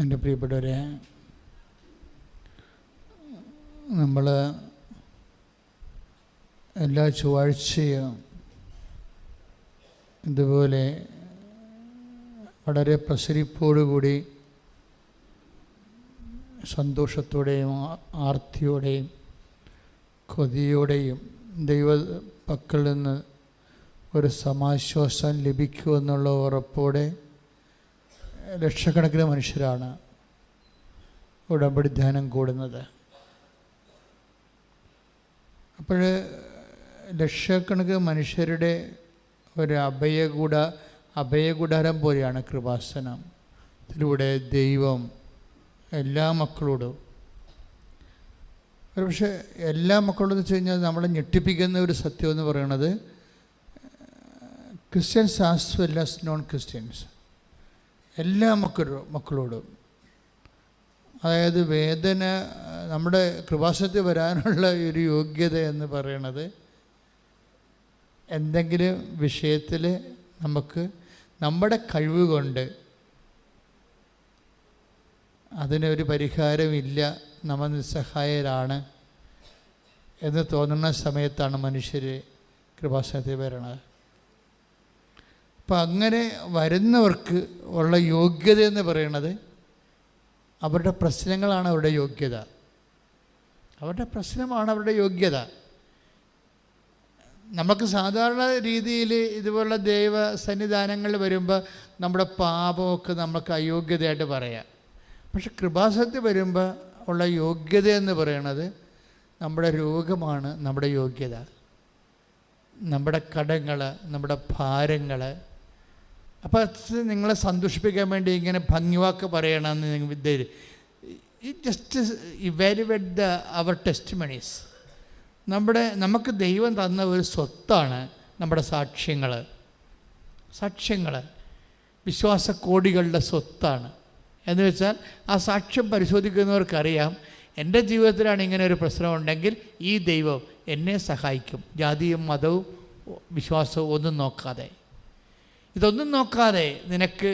എൻ്റെ പ്രിയപ്പെട്ടവരെ, നമ്മൾ എല്ലാ ചൊവ്വാഴ്ചയും ഇതുപോലെ വളരെ പ്രസരിപ്പോടുകൂടി സന്തോഷത്തോടെയും ആർത്തിയോടെയും കൊതിയോടെയും ദൈവ പക്കൽ നിന്ന് ഒരു സമാശ്വാസം ലഭിക്കുമെന്നുള്ള ഉറപ്പോടെ ലക്ഷക്കണക്കിന് മനുഷ്യരാണ് ഉടമ്പടി ധ്യാനം കൂടുന്നത്. അപ്പോൾ ലക്ഷക്കണക്കിന് മനുഷ്യരുടെ ഒരു അഭയകൂടാരം പോലെയാണ് കൃപാസനം. ഇതിലൂടെ ദൈവം എല്ലാ മക്കളോടും, ഒരു പക്ഷേ എല്ലാ മക്കളോടെന്ന് വെച്ച് കഴിഞ്ഞാൽ നമ്മളെ ഞെട്ടിപ്പിക്കുന്ന ഒരു സത്യം എന്ന് പറയുന്നത്, Christians as well as non Christians, എല്ലാ മക്കളോടും, അതായത് വേദന, നമ്മുടെ കൃപാസനത്തിൽ വരാനുള്ള ഒരു യോഗ്യത എന്ന് പറയുന്നത് എന്തെങ്കിലും വിഷയത്തിൽ നമുക്ക് നമ്മുടെ കഴിവ് കൊണ്ട് അതിനൊരു പരിഹാരമില്ല, നമ്മൾ നിസ്സഹായരാണ് എന്ന് തോന്നുന്ന സമയത്താണ് മനുഷ്യർ കൃപാസനത്തിൽ വരണത്. അപ്പം അങ്ങനെ വരുന്നവർക്ക് ഉള്ള യോഗ്യത എന്ന് പറയുന്നത് അവരുടെ പ്രശ്നങ്ങളാണ് അവരുടെ യോഗ്യത. അവരുടെ പ്രശ്നമാണ് അവരുടെ യോഗ്യത. നമുക്ക് സാധാരണ രീതിയിൽ ഇതുപോലുള്ള ദൈവ സന്നിധാനങ്ങളിൽ വരുമ്പോൾ നമ്മുടെ പാപമൊക്കെ നമുക്ക് അയോഗ്യതയായിട്ട് പറയാം. പക്ഷെ കൃപാസനത്തിൽ വരുമ്പോൾ ഉള്ള യോഗ്യത എന്ന് പറയുന്നത് നമ്മുടെ രോഗമാണ് നമ്മുടെ യോഗ്യത, നമ്മുടെ കടങ്ങൾ, നമ്മുടെ ഭാരങ്ങൾ. അപ്പോൾ നിങ്ങളെ സന്തോഷിപ്പിക്കാൻ വേണ്ടി ഇങ്ങനെ ഭംഗിവാക്ക് പറയണമെന്ന് നിങ്ങൾ ജസ്റ്റ് ഇവാലുവേറ്റ് അവർ ടെസ്റ്റിമണീസ്. നമുക്ക് ദൈവം തന്ന ഒരു സ്വത്താണ് നമ്മുടെ സാക്ഷ്യങ്ങൾ വിശ്വാസക്കോടികളുടെ സ്വത്താണ്. എന്ന് വെച്ചാൽ ആ സാക്ഷ്യം പരിശോധിക്കുന്നവർക്കറിയാം, എൻ്റെ ജീവിതത്തിലാണ് ഇങ്ങനെ ഒരു പ്രശ്നമുണ്ടെങ്കിൽ ഈ ദൈവം എന്നെ സഹായിക്കും. ജാതിയും മതവും വിശ്വാസവും ഒന്നും നോക്കാതെ, ഇതൊന്നും നോക്കാതെ നിനക്ക്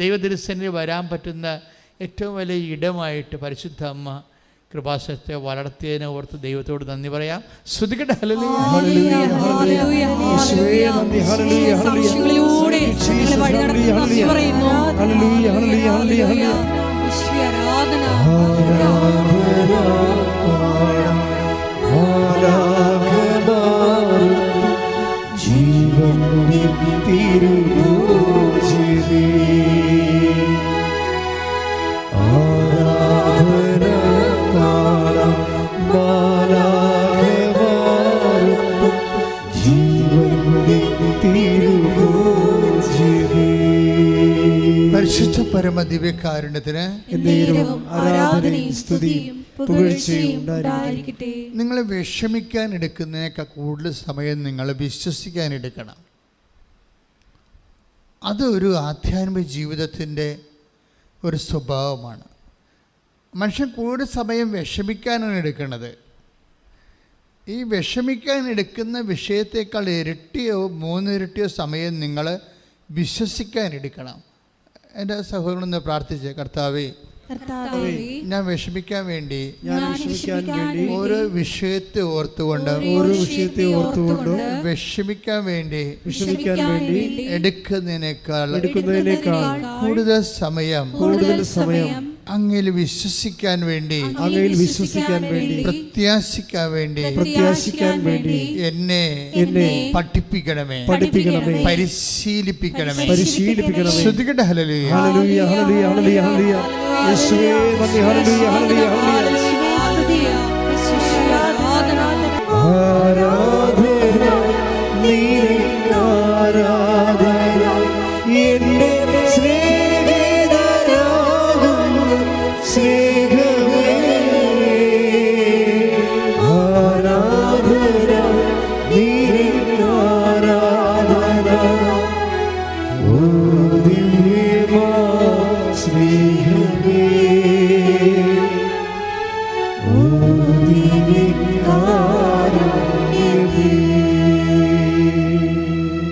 ദൈവദർശനത്തിൽ വരാൻ പറ്റുന്ന ഏറ്റവും വലിയ ഇടമായിട്ട് പരിശുദ്ധ അമ്മ കൃപാസനത്തെ വളർത്തിയതിനെ ഓർത്ത് ദൈവത്തോട് നന്ദി പറയാം. ശ്രുതികട്ടെ ഹല്ലേലൂയ. പരിശുദ്ധ പരമദിവ്യകാരുണ്യത്തിന് നിങ്ങൾ വിഷമിക്കാൻ എടുക്കുന്നതിനേക്കാൾ കൂടുതൽ സമയം നിങ്ങൾ വിശ്വസിക്കാൻ എടുക്കണം. അതൊരു ആധ്യാത്മിക ജീവിതത്തിൻ്റെ ഒരു സ്വഭാവമാണ്. മനുഷ്യൻ കൂടുതൽ സമയം വിഷമിക്കാനാണ് എടുക്കുന്നത്. ഈ വിഷമിക്കാൻ എടുക്കുന്ന വിഷയത്തേക്കാൾ ഇരട്ടിയോ 3 ഇരട്ടിയോ സമയം നിങ്ങൾ വിശ്വസിക്കാൻ എടുക്കണം. എൻ്റെ സഹോദരനൊന്ന് പ്രാർത്ഥിച്ച്, കർത്താവേ, ഞാൻ വിഷമിക്കാൻ വേണ്ടി ഓരോ വിഷയത്തെ ഓർത്തുകൊണ്ട് വിഷമിക്കാൻ വേണ്ടി എടുക്കുന്നതിനേക്കാൾ കൂടുതൽ സമയം അങ്ങയിൽ വിശ്വസിക്കാൻ വേണ്ടി പ്രത്യാശിക്കാൻ വേണ്ടി എന്നെ പഠിപ്പിക്കണമേ, പരിശീലിപ്പിക്കണമേ. ശ്രുതികട്ടെ ഹല്ലേലൂയ.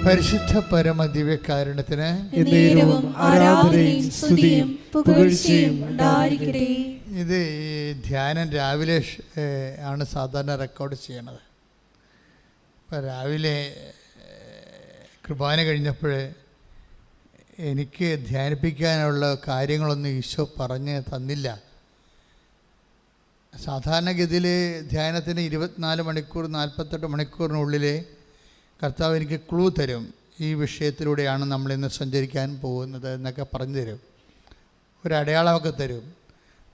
പരിശുദ്ധ പരമദിവ്യകാരുണ്യത്തിന് ആരാധനയും സ്തുതിയും പുകഴ്ചയും ഉണ്ടായിരിക്കട്ടെ. ഇത് ധ്യാനം രാവിലെ ആണ് സാധാരണ റെക്കോർഡ് ചെയ്യണത്. ഇപ്പം രാവിലെ കുർബാന കഴിഞ്ഞപ്പോൾ എനിക്ക് ധ്യാനിപ്പിക്കാനുള്ള കാര്യങ്ങളൊന്നും ഈശോ പറഞ്ഞ് തന്നില്ല. സാധാരണഗതിയിൽ ധ്യാനത്തിന് 24 മണിക്കൂർ 48 മണിക്കൂറിനുള്ളിൽ കർത്താവ് എനിക്ക് ക്ലൂ തരും, ഈ വിഷയത്തിലൂടെയാണ് നമ്മളിന്ന് സഞ്ചരിക്കാൻ പോകുന്നത് എന്നൊക്കെ പറഞ്ഞു തരും, ഒരടയാളമൊക്കെ തരും.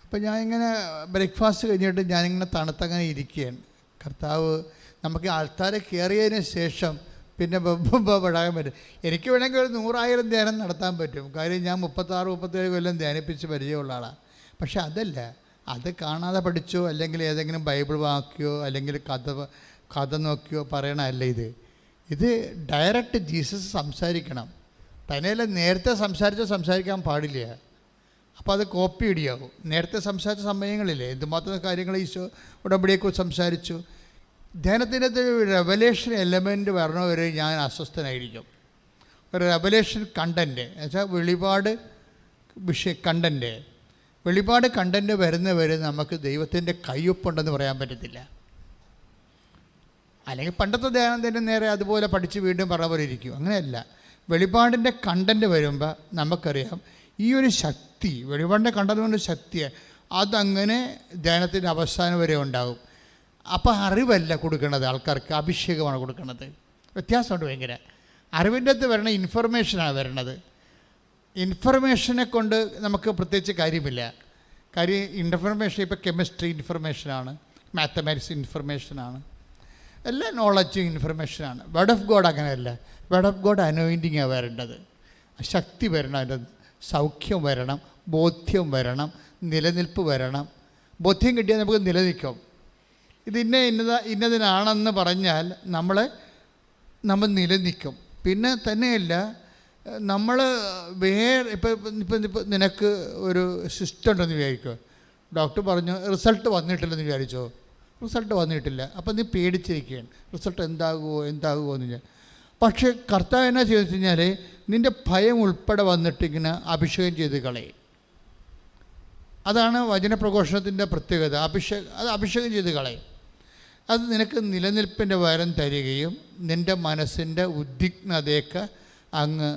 അപ്പോൾ ഞാനിങ്ങനെ ബ്രേക്ക്ഫാസ്റ്റ് കഴിഞ്ഞിട്ട് ഞാനിങ്ങനെ തണുത്തങ്ങനെ ഇരിക്കുകയാണ്. കർത്താവ് നമുക്ക് ആൾക്കാരെ കയറിയതിന് ശേഷം പിന്നെ പെടാൻ പറ്റും. എനിക്ക് വേണമെങ്കിൽ ഒരു 100,000 ധ്യാനം നടത്താൻ പറ്റും. കാര്യം ഞാൻ 36-37 കൊല്ലം ധ്യാനിപ്പിച്ച് പരിചയമുള്ള ആളാണ്. പക്ഷെ അതല്ല, അത് കാണാതെ പഠിച്ചോ അല്ലെങ്കിൽ ഏതെങ്കിലും ബൈബിൾ വാക്കിയോ അല്ലെങ്കിൽ കഥ നോക്കിയോ പറയണമല്ല. ഇത് ഡയറക്റ്റ് ജീസസ് സംസാരിക്കണം. തന്നെയല്ല, നേരത്തെ സംസാരിക്കാൻ പാടില്ല. അപ്പോൾ അത് കോപ്പി ഇടിയാവും. നേരത്തെ സംസാരിച്ച സമയങ്ങളില്ലേ എന്തുമാത്രം കാര്യങ്ങൾ ഈശോ ഉടമ്പടിയെക്കുറിച്ച് സംസാരിച്ചു. ധ്യാനത്തിൻ്റെ ഒരു റെവലേഷൻ എലമെൻറ്റ് വരണവരെ ഞാൻ അസ്വസ്ഥനായിരിക്കും. ഒരു റെവലേഷൻ കണ്ടൻറ്റ് എന്നുവെച്ചാൽ വെളിപാട് കണ്ടൻറ്റ് വരുന്നവരെ നമുക്ക് ദൈവത്തിൻ്റെ കയ്യൊപ്പുണ്ടെന്ന് പറയാൻ പറ്റത്തില്ല. അല്ലെങ്കിൽ പണ്ടത്തെ ധ്യാനത്തിൻ്റെ നേരെ അതുപോലെ പഠിച്ച് വീണ്ടും പറഞ്ഞ പോലെ ഇരിക്കും. അങ്ങനെയല്ല, വെളിപാടിൻ്റെ കണ്ടൻറ്റ് വരുമ്പോൾ നമുക്കറിയാം ഈ ഒരു ശക്തി, വെളിപാടിൻ്റെ കണ്ടതുകൊണ്ട് ശക്തിയെ അതങ്ങനെ ധ്യാനത്തിൻ്റെ അവസാനം വരെ ഉണ്ടാകും. അപ്പോൾ അറിവല്ല കൊടുക്കുന്നത് ആൾക്കാർക്ക്, അഭിഷേകമാണ് കൊടുക്കുന്നത്. വ്യത്യാസമുണ്ട് ഭയങ്കര. അറിവിൻ്റെ അകത്ത് വരണ ഇൻഫർമേഷനാണ് വരണത്. ഇൻഫർമേഷനെ കൊണ്ട് നമുക്ക് പ്രത്യേകിച്ച് കാര്യമില്ല. കാര്യം ഇൻഫർമേഷൻ ഇപ്പോൾ കെമിസ്ട്രി ഇൻഫർമേഷനാണ്, മാത്തമാറ്റിക്സ് ഇൻഫർമേഷനാണ്, എല്ലാ നോളജും ഇൻഫർമേഷനാണ്. വേർഡ് ഓഫ് ഗോഡ് അങ്ങനെയല്ല. വേർഡ് ഓഫ് ഗോഡ് അനോയിൻറ്റിങ്ങാണ് വരേണ്ടത്. ശക്തി വരണം, അതിൻ്റെ സൗഖ്യം വരണം, ബോധ്യം വരണം, നിലനിൽപ്പ് വരണം. ബോധ്യം കിട്ടിയാൽ നമുക്ക് നിലനിൽക്കും. ഇത് ഇന്നതിനാണെന്ന് പറഞ്ഞാൽ നമ്മൾ നിലനിൽക്കും. പിന്നെ തന്നെയല്ല, നമ്മൾ ഇപ്പം നിനക്ക് ഒരു സിസ്റ്റം ഉണ്ടെന്ന് വിചാരിക്കുമോ. ഡോക്ടർ പറഞ്ഞു റിസൾട്ട് വന്നിട്ടില്ലെന്ന് വിചാരിച്ചോ. റിസൾട്ട് വന്നിട്ടില്ല, അപ്പം നീ പേടിച്ചിരിക്കുകയാണ്, റിസൾട്ട് എന്താകുമോ എന്ന് ഞാൻ. പക്ഷേ കർത്താവ് എന്നാ ചെയ്തെന്ന് വെച്ച് കഴിഞ്ഞാൽ നിൻ്റെ ഭയം ഉൾപ്പെടെ വന്നിട്ടിങ്ങനെ അഭിഷേകം ചെയ്ത് കളയും. അതാണ് വചനപ്രഘോഷണത്തിൻ്റെ പ്രത്യേകത. അഭിഷേകം ചെയ്ത് കളയും. അത് നിനക്ക് നിലനിൽപ്പിൻ്റെ വരം തരികയും നിൻ്റെ മനസ്സിൻ്റെ ഉദ്വിഗ്നതയൊക്കെ അങ്ങ്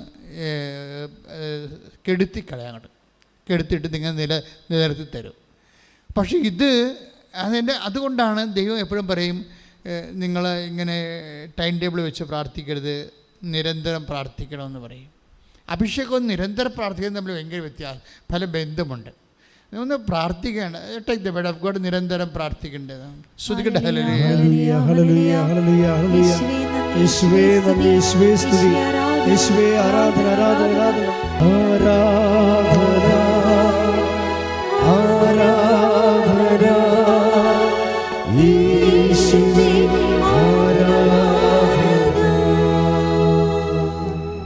കെടുത്തിട്ട് നിങ്ങൾ നിലനിർത്തി തരും. പക്ഷേ അതുകൊണ്ടാണ് ദൈവം എപ്പോഴും പറയും, നിങ്ങൾ ഇങ്ങനെ ടൈം ടേബിൾ വെച്ച് പ്രാർത്ഥിക്കരുത്, നിരന്തരം പ്രാർത്ഥിക്കണമെന്ന് പറയും. അഭിഷേകവും നിരന്തരം പ്രാർത്ഥിക്കുന്നത് തമ്മിൽ ഭയങ്കര വ്യത്യാസം, പല ബന്ധമുണ്ട്. ഒന്ന് പ്രാർത്ഥിക്കേണ്ട, take the word of God, നിരന്തരം പ്രാർത്ഥിക്കേണ്ടത്. ശ്രുതികട്ടെ ഹല്ലേലൂയ ഹല്ലേലൂയ ഹല്ലേലൂയ ഹല്ലേലൂയ. യേശുവേ നന്ദി, യേശുവേ സ്തുതി, യേശുവേ ആരാധന ആരാധന ആരാധന ആരാധന യേശുവേ ആരാധന.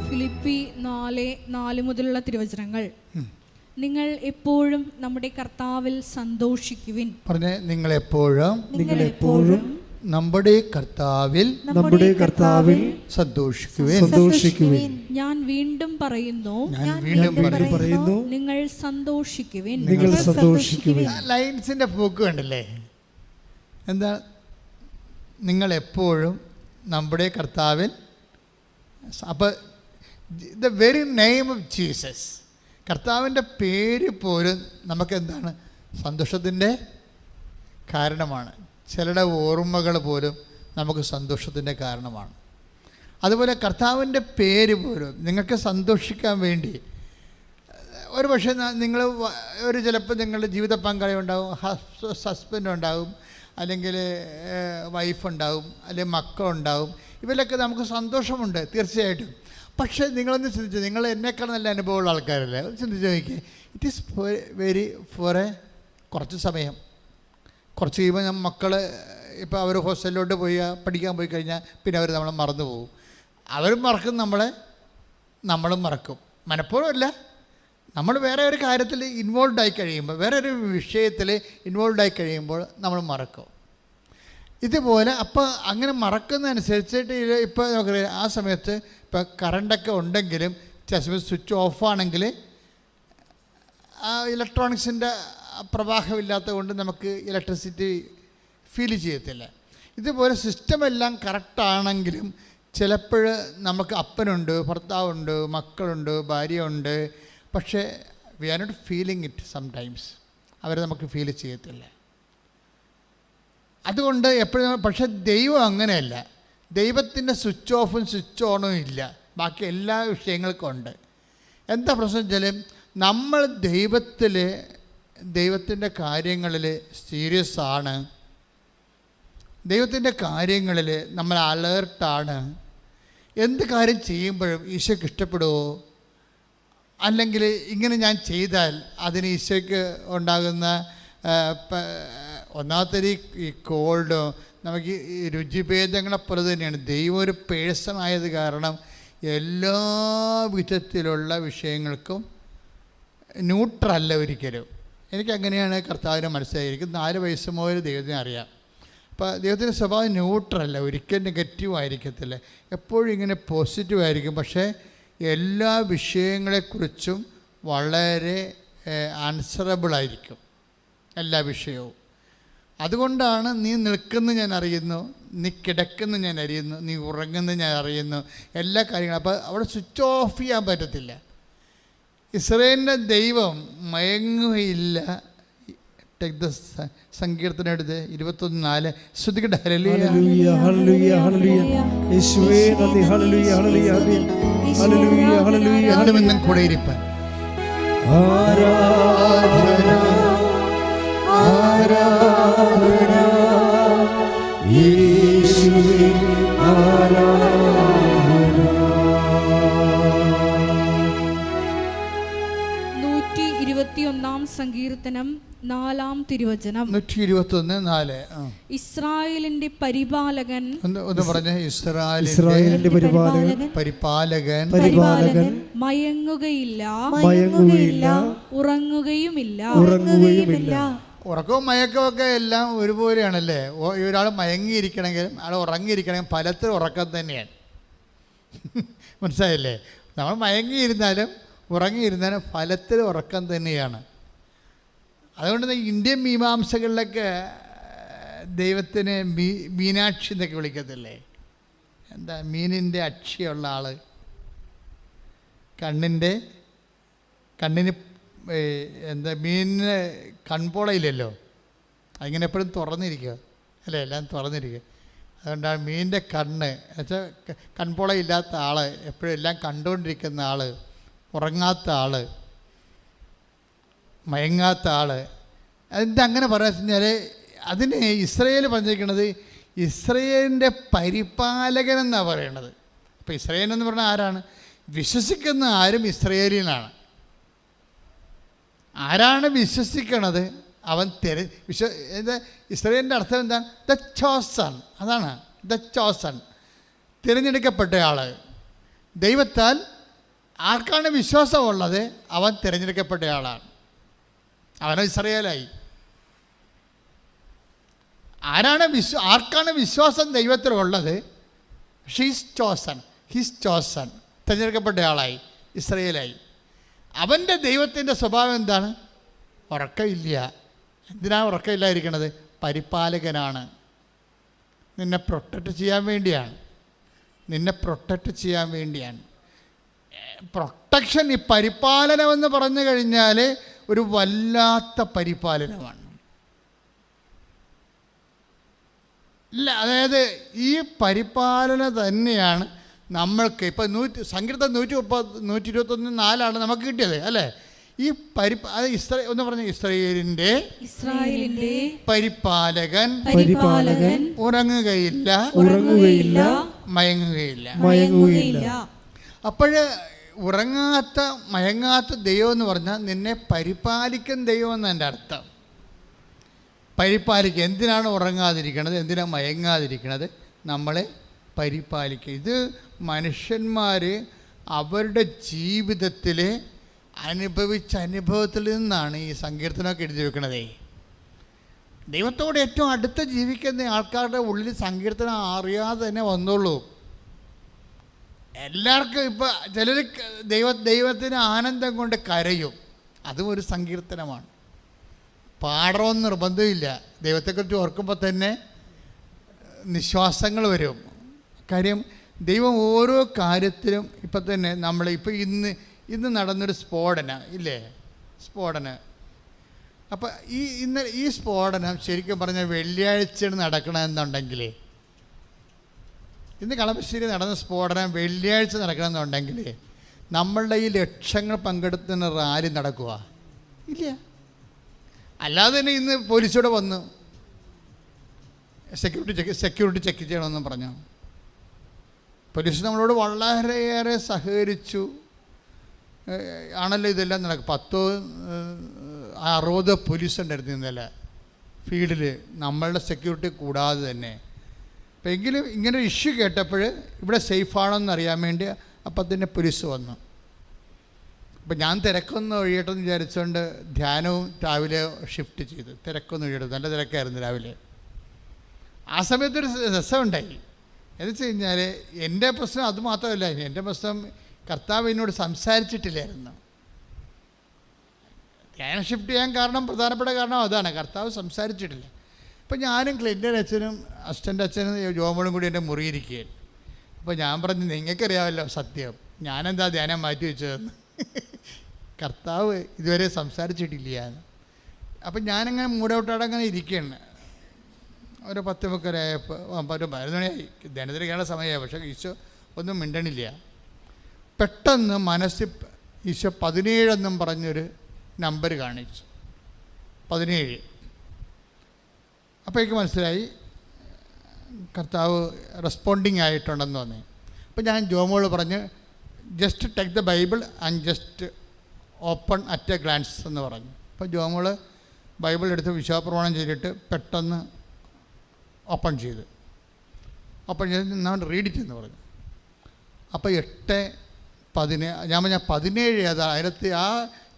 ഫിലിപ്പി 4:4 മുതലുള്ള തിരുവചനങ്ങൾ. നിങ്ങൾ എപ്പോഴും നമ്മുടെ കർത്താവിൽ സന്തോഷിക്കുവിൻ. പറഞ്ഞേ, നിങ്ങൾ എപ്പോഴും നമ്മുടെ കർത്താവിൽ സന്തോഷിക്കുവിൻ. ഞാൻ വീണ്ടും പറയുന്നു, നിങ്ങൾ സന്തോഷിക്കുവിൻ. ലൈൻസിന്റെ പോക്ക് കണ്ടല്ലേ? എന്താ? നിങ്ങൾ എപ്പോഴും നമ്മുടെ കർത്താവിൽ. അപ്പോൾ the very name of Jesus, കർത്താവിൻ്റെ പേര് പോലും നമുക്കെന്താണ്? സന്തോഷത്തിൻ്റെ കാരണമാണ്. ചിലരുടെ ഓർമ്മകൾ പോലും നമുക്ക് സന്തോഷത്തിൻ്റെ കാരണമാണ്. അതുപോലെ കർത്താവിൻ്റെ പേര് പോലും നിങ്ങൾക്ക് സന്തോഷിക്കാൻ വേണ്ടി. ഒരു പക്ഷേ നിങ്ങൾ ചിലപ്പോൾ നിങ്ങളുടെ ജീവിത പങ്കാളി ഉണ്ടാകും, ഹസ്ബൻഡ് ഉണ്ടാകും, അല്ലെങ്കിൽ വൈഫുണ്ടാകും, അല്ലെങ്കിൽ മക്കളുണ്ടാകും. ഇവരിലൊക്കെ നമുക്ക് സന്തോഷമുണ്ട് തീർച്ചയായിട്ടും. പക്ഷേ നിങ്ങളൊന്ന് ചിന്തിച്ചു, നിങ്ങൾ എന്നേക്കാൾ നല്ല അനുഭവമുള്ള ആൾക്കാരല്ലേ, ചിന്തിച്ച് നോക്കിയേ. ഇറ്റ് ഈസ് ഫോർ കുറച്ച് സമയം. കുറച്ച് കഴിയുമ്പോൾ മക്കൾ ഇപ്പോൾ അവർ ഹോസ്റ്റലിലോട്ട് പഠിക്കാൻ പോയി കഴിഞ്ഞാൽ പിന്നെ അവർ നമ്മളെ മറന്നു പോകും. അവരും മറക്കും, നമ്മളും മറക്കും. മനഃപൂർവ്വമല്ല, നമ്മൾ വേറെ ഒരു കാര്യത്തിൽ ഇൻവോൾവ് ആയി കഴിയുമ്പോൾ, വേറെ ഒരു വിഷയത്തിൽ ഇൻവോൾവ് ആയി കഴിയുമ്പോൾ നമ്മൾ മറക്കും. ഇതുപോലെ അപ്പോൾ അങ്ങനെ മറക്കുന്നതനുസരിച്ചിട്ട് ഇപ്പോൾ നമുക്കറിയാം, ആ സമയത്ത് ഇപ്പം കറണ്ടൊക്കെ ഉണ്ടെങ്കിലും ചില സമയത്ത് സ്വിച്ച് ഓഫാണെങ്കിൽ ഇലക്ട്രോണിക്സിൻ്റെ പ്രവാഹമില്ലാത്തത് കൊണ്ട് നമുക്ക് ഇലക്ട്രിസിറ്റി ഫീൽ ചെയ്യത്തില്ല. ഇതുപോലെ സിസ്റ്റമെല്ലാം കറക്റ്റാണെങ്കിലും ചിലപ്പോൾ നമുക്ക് അപ്പനുണ്ട്, ഭർത്താവുണ്ട്, മക്കളുണ്ട്, ഭാര്യയുണ്ട്, പക്ഷേ we are not feeling it sometimes. അവരെ നമുക്ക് ഫീൽ ചെയ്യത്തില്ല. അതുകൊണ്ട് എപ്പോഴും, പക്ഷെ ദൈവം അങ്ങനെയല്ല. ദൈവത്തിൻ്റെ സ്വിച്ച് ഓഫും സ്വിച്ച് ഓണും ഇല്ല, ബാക്കി എല്ലാ വിഷയങ്ങൾക്കും ഉണ്ട്. എന്താ പ്രശ്നം വെച്ചാൽ നമ്മൾ ദൈവത്തിൻ്റെ കാര്യങ്ങളിൽ സീരിയസ് ആണ്, ദൈവത്തിൻ്റെ കാര്യങ്ങളിൽ നമ്മൾ അലേർട്ടാണ്. എന്ത് കാര്യം ചെയ്യുമ്പോഴും ഈശോയ്ക്ക് ഇഷ്ടപ്പെടുമോ, അല്ലെങ്കിൽ ഇങ്ങനെ ഞാൻ ചെയ്താൽ അതിന് ഈശോയ്ക്ക് ഉണ്ടാകുന്ന ഒന്നാമത്തെ ഈ കോൾഡോ നമുക്ക് ഈ രുചിഭേദങ്ങളെപ്പോലെ തന്നെയാണ്. ദൈവം ഒരു പേഴ്സൺ ആയത് കാരണം എല്ലാ വിധത്തിലുള്ള വിഷയങ്ങൾക്കും ന്യൂട്രല്ല ഒരിക്കലും. എനിക്കങ്ങനെയാണ് കർത്താവിനെ മനസ്സിലായിരിക്കും. 4 വയസ്സ് മുതൽ ദൈവത്തിനെ അറിയാം. അപ്പോൾ ദൈവത്തിൻ്റെ സ്വഭാവം ന്യൂട്രല്ല, ഒരിക്കലും നെഗറ്റീവ് ആയിരിക്കത്തില്ല, എപ്പോഴും ഇങ്ങനെ പോസിറ്റീവ് ആയിരിക്കും. പക്ഷേ എല്ലാ വിഷയങ്ങളെക്കുറിച്ചും വളരെ ആൻസറബിളായിരിക്കും എല്ലാ വിഷയവും. അതുകൊണ്ടാണ് നീ നിൽക്കുന്ന ഞാൻ അറിയുന്നു, നീ കിടക്കുന്ന ഞാൻ അറിയുന്നു, നീ ഉറങ്ങുന്ന ഞാൻ അറിയുന്നു, എല്ലാ കാര്യങ്ങളും. അപ്പോൾ അവിടെ സ്വിച്ച് ഓഫ് ചെയ്യാൻ പറ്റത്തില്ല. ഇസ്രായേലിൻ്റെ ദൈവം മയങ്ങുകയില്ല. സങ്കീർത്തനം എടുത്ത് 21:4 ശ്രുതികട്ടെ. ഹല്ലേലൂയ ഹല്ലേലൂയ ഹല്ലേലൂയ യേശുവേ നന്ദി. ഹല്ലേലൂയ ഹല്ലേലൂയ ഹല്ലേലൂയ ഹല്ലേലൂയ ഹല്ലേലൂയ കൂടെ ഇരിപ്പാൻ. ആരാധന ആരാധന യേശുവേ ആരാധന. 121 സങ്കീർത്തനം 4-ാം തിരുവചനം. 121:4. ഇസ്രായേലിന്റെ പരിപാലകൻ. ഒന്ന് പറഞ്ഞേ. ഇസ്രായേലിന്റെ പരിപാലകൻ മയങ്ങുകയില്ല ഉറങ്ങുകയുമില്ല. ഉറക്കവും മയക്കമൊക്കെ എല്ലാം ഒരുപോലെയാണല്ലേ. ഒരാൾ മയങ്ങിയിരിക്കണമെങ്കിലും ആൾ ഉറങ്ങിയിരിക്കണമെങ്കിൽ ഫലത്തിൽ ഉറക്കം തന്നെയാണ്. മനസ്സിലായില്ലേ? നമ്മൾ മയങ്ങിയിരുന്നാലും ഉറങ്ങിയിരുന്നാലും ഫലത്തിൽ ഉറക്കം തന്നെയാണ്. അതുകൊണ്ട് ഇന്ത്യൻ മീമാംസകളിലൊക്കെ ദൈവത്തിന് മീനാക്ഷി എന്നൊക്കെ വിളിക്കത്തില്ലേ? എന്താ മീനിൻ്റെ അക്ഷിയുള്ള ആൾ, കണ്ണിന് എന്താ മീനിന് കൺപോളയില്ലല്ലോ, അതിങ്ങനെ എപ്പോഴും തുറന്നിരിക്കുക അല്ലേ, എല്ലാം തുറന്നിരിക്കുക. അതുകൊണ്ടാണ് മീനിൻ്റെ കണ്ണ് എന്നുവെച്ചാൽ കൺപോളയില്ലാത്ത ആൾ, എപ്പോഴും എല്ലാം കണ്ടുകൊണ്ടിരിക്കുന്ന ആൾ, ഉറങ്ങാത്ത ആൾ, മയങ്ങാത്ത ആൾ. അതിൻ്റെ അങ്ങനെ പറയാൻ കഴിഞ്ഞാൽ അതിന് ഇസ്രായേൽ പറഞ്ഞിരിക്കുന്നത് ഇസ്രായേലിൻ്റെ പരിപാലകൻ എന്നാണ് പറയണത്. അപ്പോൾ ഇസ്രായേൽ എന്ന് പറഞ്ഞാൽ ആരാണ്? വിശ്വസിക്കുന്ന ആരും ഇസ്രായേലിനാണ്. ആരാണ് വിശ്വസിക്കണത് അവൻ ഇസ്രായേലിൻ്റെ അർത്ഥം എന്താണ്? The chosen. അതാണ് ദ ചോസൺ, തിരഞ്ഞെടുക്കപ്പെട്ട ആൾ. ദൈവത്താൽ ആർക്കാണ് വിശ്വാസമുള്ളത് അവൻ തിരഞ്ഞെടുക്കപ്പെട്ട ആളാണ്, അവന് ഇസ്രായേലായി. ആർക്കാണ് വിശ്വാസം ദൈവത്തിലുള്ളത്? ഹിസ് ചോസൺ, തിരഞ്ഞെടുക്കപ്പെട്ട ആളായി, ഇസ്രായേലായി. അവൻ്റെ ദൈവത്തിൻ്റെ സ്വഭാവം എന്താണ്? ഉറക്കമില്ല. എന്തിനാണ് ഉറക്കമില്ലായിരിക്കണത്? പരിപാലകനാണ്. നിന്നെ പ്രൊട്ടക്റ്റ് ചെയ്യാൻ വേണ്ടിയാണ്. പ്രൊട്ടക്ഷൻ, ഈ പരിപാലനമെന്ന് പറഞ്ഞു കഴിഞ്ഞാൽ ഒരു വല്ലാത്ത പരിപാലനമാണ്. ഇല്ല, അതായത് ഈ പരിപാലന തന്നെയാണ് നമ്മൾക്ക് ഇപ്പം സങ്കീർത്തനം 121:4 നമുക്ക് കിട്ടിയത് അല്ലേ? ഈ ഒന്ന് പറഞ്ഞ ഇസ്രായേലിന്റെ പരിപാലകൻ ഉറങ്ങുകയില്ല മയങ്ങുകയില്ല. അപ്പോഴ് ഉറങ്ങാത്ത മയങ്ങാത്ത ദൈവം എന്ന് പറഞ്ഞാൽ നിന്നെ പരിപാലിക്കുന്ന ദൈവം എന്നതിൻ്റെ അർത്ഥം. പരിപാലിക്കുക. എന്തിനാണ് ഉറങ്ങാതിരിക്കണത്, എന്തിനാണ് മയങ്ങാതിരിക്കണത്? നമ്മളെ പരിപാലിക്കുക. ഇത് മനുഷ്യന്മാർ അവരുടെ ജീവിതത്തിൽ അനുഭവിച്ച അനുഭവത്തിൽ നിന്നാണ് ഈ സങ്കീർത്തനമൊക്കെ എഴുതി വെക്കണതേ. ദൈവത്തോട് ഏറ്റവും അടുത്ത് ജീവിക്കുന്ന ആൾക്കാരുടെ ഉള്ളിൽ സങ്കീർത്തനം അറിയാതെ തന്നെ വന്നോളൂ. എല്ലാവർക്കും ഇപ്പോൾ ചിലർ ദൈവത്തിന് ആനന്ദം കൊണ്ട് കരയും, അതും ഒരു സങ്കീർത്തനമാണ്. പാടണമെന്ന് നിർബന്ധമില്ല, ദൈവത്തെക്കുറിച്ച് ഓർക്കുമ്പോൾ തന്നെ നിശ്വാസങ്ങൾ വരും. കാര്യം ദൈവം ഓരോ കാര്യത്തിലും ഇപ്പം തന്നെ ഇപ്പോൾ ഇന്ന് നടന്നൊരു സ്ഫോടനം ഇല്ലേ, സ്ഫോടനം. അപ്പം ഈ സ്ഫോടനം ശരിക്കും പറഞ്ഞാൽ വെള്ളിയാഴ്ചയാണ് നടക്കണമെന്നുണ്ടെങ്കിൽ, ഇന്ന് കളമശ്ശേരി നടന്ന സ്ഫോടനം വെള്ളിയാഴ്ച നടക്കണമെന്നുണ്ടെങ്കിൽ നമ്മളുടെ ഈ ലക്ഷങ്ങൾ പങ്കെടുത്തുന്ന റാലി നടക്കുക ഇല്ല. അല്ലാതെ തന്നെ ഇന്ന് പോലീസോടെ വന്നു സെക്യൂരിറ്റി ചെക്ക് ചെയ്യണമെന്ന് പറഞ്ഞു. പോലീസ് നമ്മളോട് വളരെയേറെ സഹകരിച്ചു ആണല്ലോ ഇതെല്ലാം നടക്കും. 60 പോലീസ് ഉണ്ടായിരുന്നു ഇന്നലെ ഫീൽഡിൽ, നമ്മളുടെ സെക്യൂരിറ്റി കൂടാതെ തന്നെ. അപ്പം എങ്കിലും ഇങ്ങനെ ഒരു ഇഷ്യൂ കേട്ടപ്പോൾ ഇവിടെ സേഫാണെന്ന് അറിയാൻ വേണ്ടി അപ്പം തന്നെ പോലീസ് വന്നു. അപ്പം ഞാൻ തിരക്കൊന്ന് ഒഴിയട്ടെന്ന് വിചാരിച്ചുകൊണ്ട് ധ്യാനവും രാവിലെ ഷിഫ്റ്റ് ചെയ്തു. തിരക്കൊന്ന് ഒഴിയട്ടെ, നല്ല തിരക്കായിരുന്നു രാവിലെ. ആ സമയത്തൊരു രസമുണ്ടായി. എന്ന് വെച്ച് കഴിഞ്ഞാൽ എൻ്റെ പ്രശ്നം അത് മാത്രമല്ല, എൻ്റെ പ്രശ്നം കർത്താവ് എന്നോട് സംസാരിച്ചിട്ടില്ലായിരുന്നു. ധ്യാനം ഷിഫ്റ്റ് ചെയ്യാൻ പ്രധാനപ്പെട്ട കാരണം അതാണ്, കർത്താവ് സംസാരിച്ചിട്ടില്ല. അപ്പം ഞാനും ക്ലിൻ്റൻ അച്ഛനും അസിസ്റ്റൻ്റ് അച്ഛനും ജോമോളും കൂടി എൻ്റെ മുറിയിരിക്കുകയായിരുന്നു. അപ്പോൾ ഞാൻ പറഞ്ഞു, നിങ്ങൾക്കറിയാമല്ലോ സത്യം, ഞാനെന്താ ധ്യാനം മാറ്റി വെച്ചതെന്ന്. കർത്താവ് ഇതുവരെ സംസാരിച്ചിട്ടില്ല. അപ്പം ഞാനങ്ങനെ മൂടൗട്ടാടെ അങ്ങനെ ഇരിക്കുകയാണ്. ഒരു 10:30 ഒരു 11 മണിയായി, ധ്യാനത്തിരിക്കാനുള്ള സമയമായി. പക്ഷേ ഈശോ ഒന്നും മിണ്ടണില്ല. പെട്ടെന്ന് മനസ്സിൽ ഈശോ 17 എന്നും പറഞ്ഞൊരു നമ്പർ കാണിച്ചു, 17. അപ്പോൾ എനിക്ക് മനസ്സിലായി കർത്താവ് റെസ്പോണ്ടിങ് ആയിട്ടുണ്ടെന്ന് തോന്നി. അപ്പോൾ ഞാൻ ജോമോള് പറഞ്ഞ് just take the Bible and just open at a glance എന്ന് പറഞ്ഞു. അപ്പോൾ ജോമോള് ബൈബിൾ എടുത്ത് വിശ്വാസപ്രമാണം ചെയ്തിട്ട് പെട്ടെന്ന് ഓപ്പൺ ചെയ്ത് നമ്മൾ റീഡ് ഇറ്റ് പറഞ്ഞു. അപ്പോൾ 8:17 ഞാൻ പറഞ്ഞ 17 ഏതാ അതിനകത്ത് ആ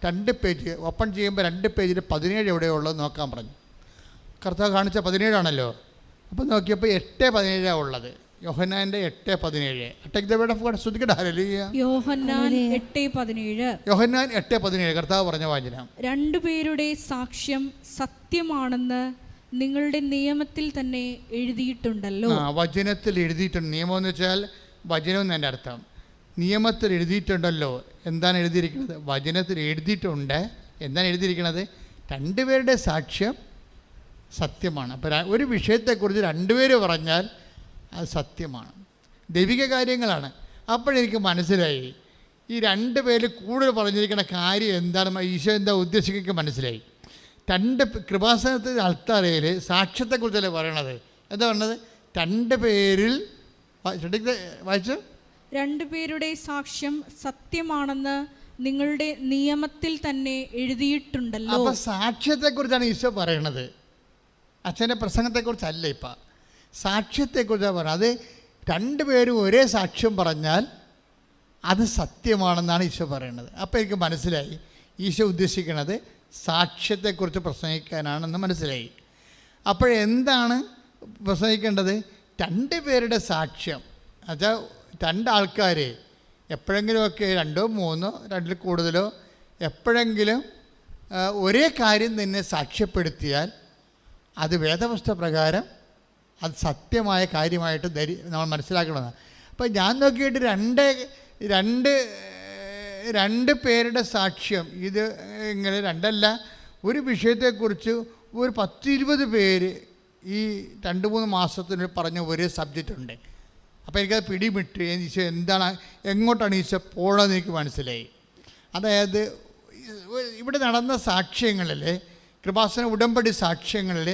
2 പേജ് ഓപ്പൺ ചെയ്യുമ്പോൾ 2 പേജിൽ 17 എവിടെയുള്ളത് നോക്കാൻ പറഞ്ഞു. കർത്താവ് കാണിച്ച 17 ആണല്ലോ. അപ്പോൾ നോക്കിയപ്പോൾ 8:17 ഉള്ളത്. യോഹന്നാൻ്റെ 8:17. Take the word of God. ശ്രദ്ധിക്കട്ടെ. ഹല്ലേലൂയ. യോഹന്നാൻ 8:17. യോഹന്നാൻ 8:17 കർത്താവ് പറഞ്ഞ വചനം. 2 പേരുടെ സാക്ഷ്യം സത്യമാണെന്ന് നിങ്ങളുടെ നിയമത്തിൽ തന്നെ എഴുതിയിട്ടുണ്ടല്ലോ. വചനത്തിൽ എഴുതിയിട്ടുണ്ട്. നിയമം എന്ന് വെച്ചാൽ വചനം എന്നതിൻ്റെ അർത്ഥം. നിയമത്തിൽ എഴുതിയിട്ടുണ്ടല്ലോ. എന്താണ് എഴുതിയിരിക്കുന്നത്? വചനത്തിൽ എഴുതിയിട്ടുണ്ട്. എന്താണ് എഴുതിയിരിക്കുന്നത്? 2 പേരുടെ സാക്ഷ്യം സത്യമാണ്. അപ്പോൾ ഒരു വിഷയത്തെക്കുറിച്ച് 2 പേര് പറഞ്ഞാൽ അത് സത്യമാണ്, ദൈവിക കാര്യങ്ങളാണ്. അപ്പോഴെനിക്ക് മനസ്സിലായി ഈ 2 പേര് കൂടുതൽ പറഞ്ഞിരിക്കുന്ന കാര്യം എന്താണ്, ഈശോ എന്താ ഉദ്ദേശിക്കുക മനസ്സിലായി. 2 കൃപാസനത്തിൽ അൾത്താരയിൽ സാക്ഷ്യത്തെക്കുറിച്ചല്ലേ പറയണത്. എന്താ പറഞ്ഞത്? 2 പേരിൽ വായിച്ചു 2 പേരുടെ സാക്ഷ്യം സത്യമാണെന്ന് നിങ്ങളുടെ നിയമത്തിൽ തന്നെ എഴുതിയിട്ടുണ്ടല്ലോ. അപ്പോൾ സാക്ഷ്യത്തെക്കുറിച്ചാണ് ഈശോ പറയണത്, അച്ഛൻ്റെ പ്രസംഗത്തെക്കുറിച്ചല്ല. ഇപ്പം സാക്ഷ്യത്തെക്കുറിച്ചാണ് പറയുന്നത്. അത് 2 പേരും ഒരേ സാക്ഷ്യം പറഞ്ഞാൽ അത് സത്യമാണെന്നാണ് ഈശോ പറയുന്നത്. അപ്പോൾ എനിക്ക് മനസ്സിലായി ഈശോ ഉദ്ദേശിക്കുന്നത് സാക്ഷ്യത്തെക്കുറിച്ച് പ്രസംഗിക്കാനാണെന്ന് മനസ്സിലായി. അപ്പോഴെന്താണ് പ്രസംഗിക്കേണ്ടത്? 2 പേരുടെ സാക്ഷ്യം. എന്നുവെച്ചാൽ 2 ആൾക്കാർ എപ്പോഴെങ്കിലുമൊക്കെ 2 3 2 കൂടുതലോ എപ്പോഴെങ്കിലും ഒരേ കാര്യം തന്നെ സാക്ഷ്യപ്പെടുത്തിയാൽ അത് വേദപുസ്തക പ്രകാരം അത് സത്യമായ കാര്യമായിട്ട് നമ്മൾ മനസ്സിലാക്കണമെന്ന്. അപ്പോൾ ഞാൻ നോക്കിയിട്ട് 2 പേരുടെ സാക്ഷ്യം, ഇത് ഇങ്ങനെ 2 അല്ല, ഒരു വിഷയത്തെക്കുറിച്ച് ഒരു 10-20 പേര് ഈ 2-3 മാസത്തിന് പറഞ്ഞ ഒരേ സബ്ജക്റ്റ് ഉണ്ട്. അപ്പോൾ എനിക്കത് പിടിമിട്ട് ഈശോ എന്താണ്, എങ്ങോട്ടാണ് ഈശോ പോകണമെന്ന് എനിക്ക് മനസ്സിലായി. അതായത് ഇവിടെ നടന്ന സാക്ഷ്യങ്ങളിൽ, കൃപാസന ഉടമ്പടി സാക്ഷ്യങ്ങളിൽ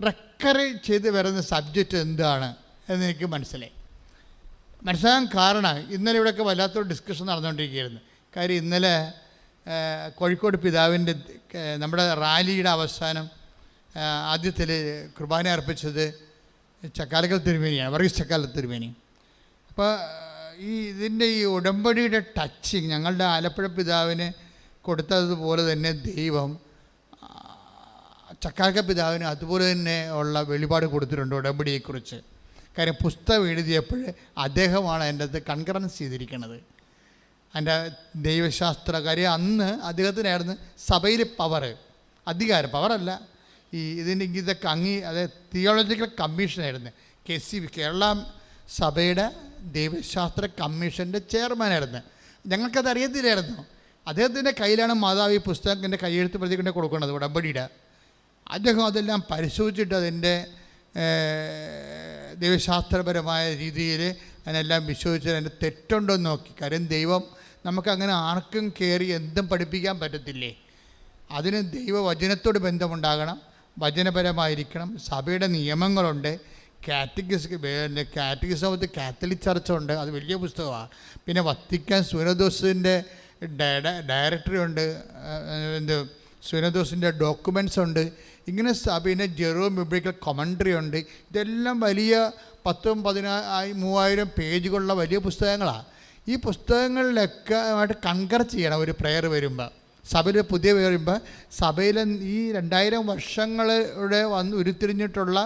റെക്കറി ചെയ്ത് വരുന്ന സബ്ജക്റ്റ് എന്താണ് എന്നെനിക്ക് മനസ്സിലാകാൻ കാരണം ഇന്നലെ ഇവിടെയൊക്കെ വല്ലാത്തൊരു ഡിസ്കഷൻ നടന്നുകൊണ്ടിരിക്കുകയായിരുന്നു. കാര്യം ഇന്നലെ കോഴിക്കോട് പിതാവിൻ്റെ നമ്മുടെ റാലിയുടെ അവസാനം ആദ്യത്തിൽ കുർബാന അർപ്പിച്ചത് ചക്കാലക്കൽ തിരുമേനിയാണ്, വർഗീസ് ചക്കാലക്കൽ തിരുമേനി. അപ്പോൾ ഇതിൻ്റെ ഈ ഉടമ്പടിയുടെ ടച്ചിങ് ഞങ്ങളുടെ ആലപ്പുഴ പിതാവിന് കൊടുത്തതുപോലെ തന്നെ ദൈവം ചക്കാലക്കൽ പിതാവിന് അതുപോലെ തന്നെ ഉള്ള വെളിപാട് കൊടുത്തിട്ടുണ്ട് ഉടമ്പടിയെക്കുറിച്ച്. കാര്യം പുസ്തകം എഴുതിയപ്പോൾ അദ്ദേഹമാണ് അതിൻ്റെ അകത്ത് കൺകറൻസ് ചെയ്തിരിക്കുന്നത്. അതിൻ്റെ ദൈവശാസ്ത്ര കാര്യം അന്ന് അദ്ദേഹത്തിനായിരുന്നു സഭയിൽ അധികാരം, പവറല്ല, ഇതൊക്കെ അതായത് തിയോളജിക്കൽ കമ്മീഷനായിരുന്നു. KCB കേരള സഭയുടെ ദൈവശാസ്ത്ര കമ്മീഷൻ്റെ ചെയർമാനായിരുന്നു. ഞങ്ങൾക്കത് അറിയത്തില്ലായിരുന്നു. അദ്ദേഹത്തിൻ്റെ കയ്യിലാണ് മാതാവ് ഈ പുസ്തകത്തിൻ്റെ കയ്യെഴുത്ത് പ്രതികൊണ്ട് കൊടുക്കുന്നത്, ഉടമ്പടിയുടെ. അദ്ദേഹം അതെല്ലാം പരിശോധിച്ചിട്ട് അതിൻ്റെ ദൈവശാസ്ത്രപരമായ രീതിയിൽ അതിനെല്ലാം വിശ്വസിച്ച് അതിൻ്റെ തെറ്റുണ്ടോ എന്ന് നോക്കി. കാര്യം ദൈവം നമുക്കങ്ങനെ ആർക്കും കയറി എന്തും പഠിപ്പിക്കാൻ പറ്റത്തില്ലേ. അതിന് ദൈവവചനത്തോട് ബന്ധമുണ്ടാകണം, വചനപരമായിരിക്കണം. സഭയുടെ നിയമങ്ങളുണ്ട്, കാറ്റഗിസമത്ത് കാത്തലിക് ചർച്ചുണ്ട്, അത് വലിയ പുസ്തകമാണ്. പിന്നെ വത്തിക്കാൻ സുനദോസിൻ്റെ ഡയറക്ടറി ഉണ്ട്, സുനദോസിൻ്റെ ഡോക്യുമെൻറ്റ്സ് ഉണ്ട്. ഇങ്ങനെ പിന്നെ ജെറോം ബിബ്ലിക്കൽ കമൻട്രി ഉണ്ട്. ഇതെല്ലാം വലിയ 10,000-3000 പേജുകളുള്ള വലിയ പുസ്തകങ്ങളാണ്. ഈ പുസ്തകങ്ങളിലൊക്കെ ആയിട്ട് കൺകർ ചെയ്യണം. ഒരു പ്രെയർ വരുമ്പോൾ, സഭയിൽ പുതിയ വരുമ്പോൾ, സഭയിൽ ഈ 2000 വർഷങ്ങളുടെ ഉരുത്തിരിഞ്ഞിട്ടുള്ള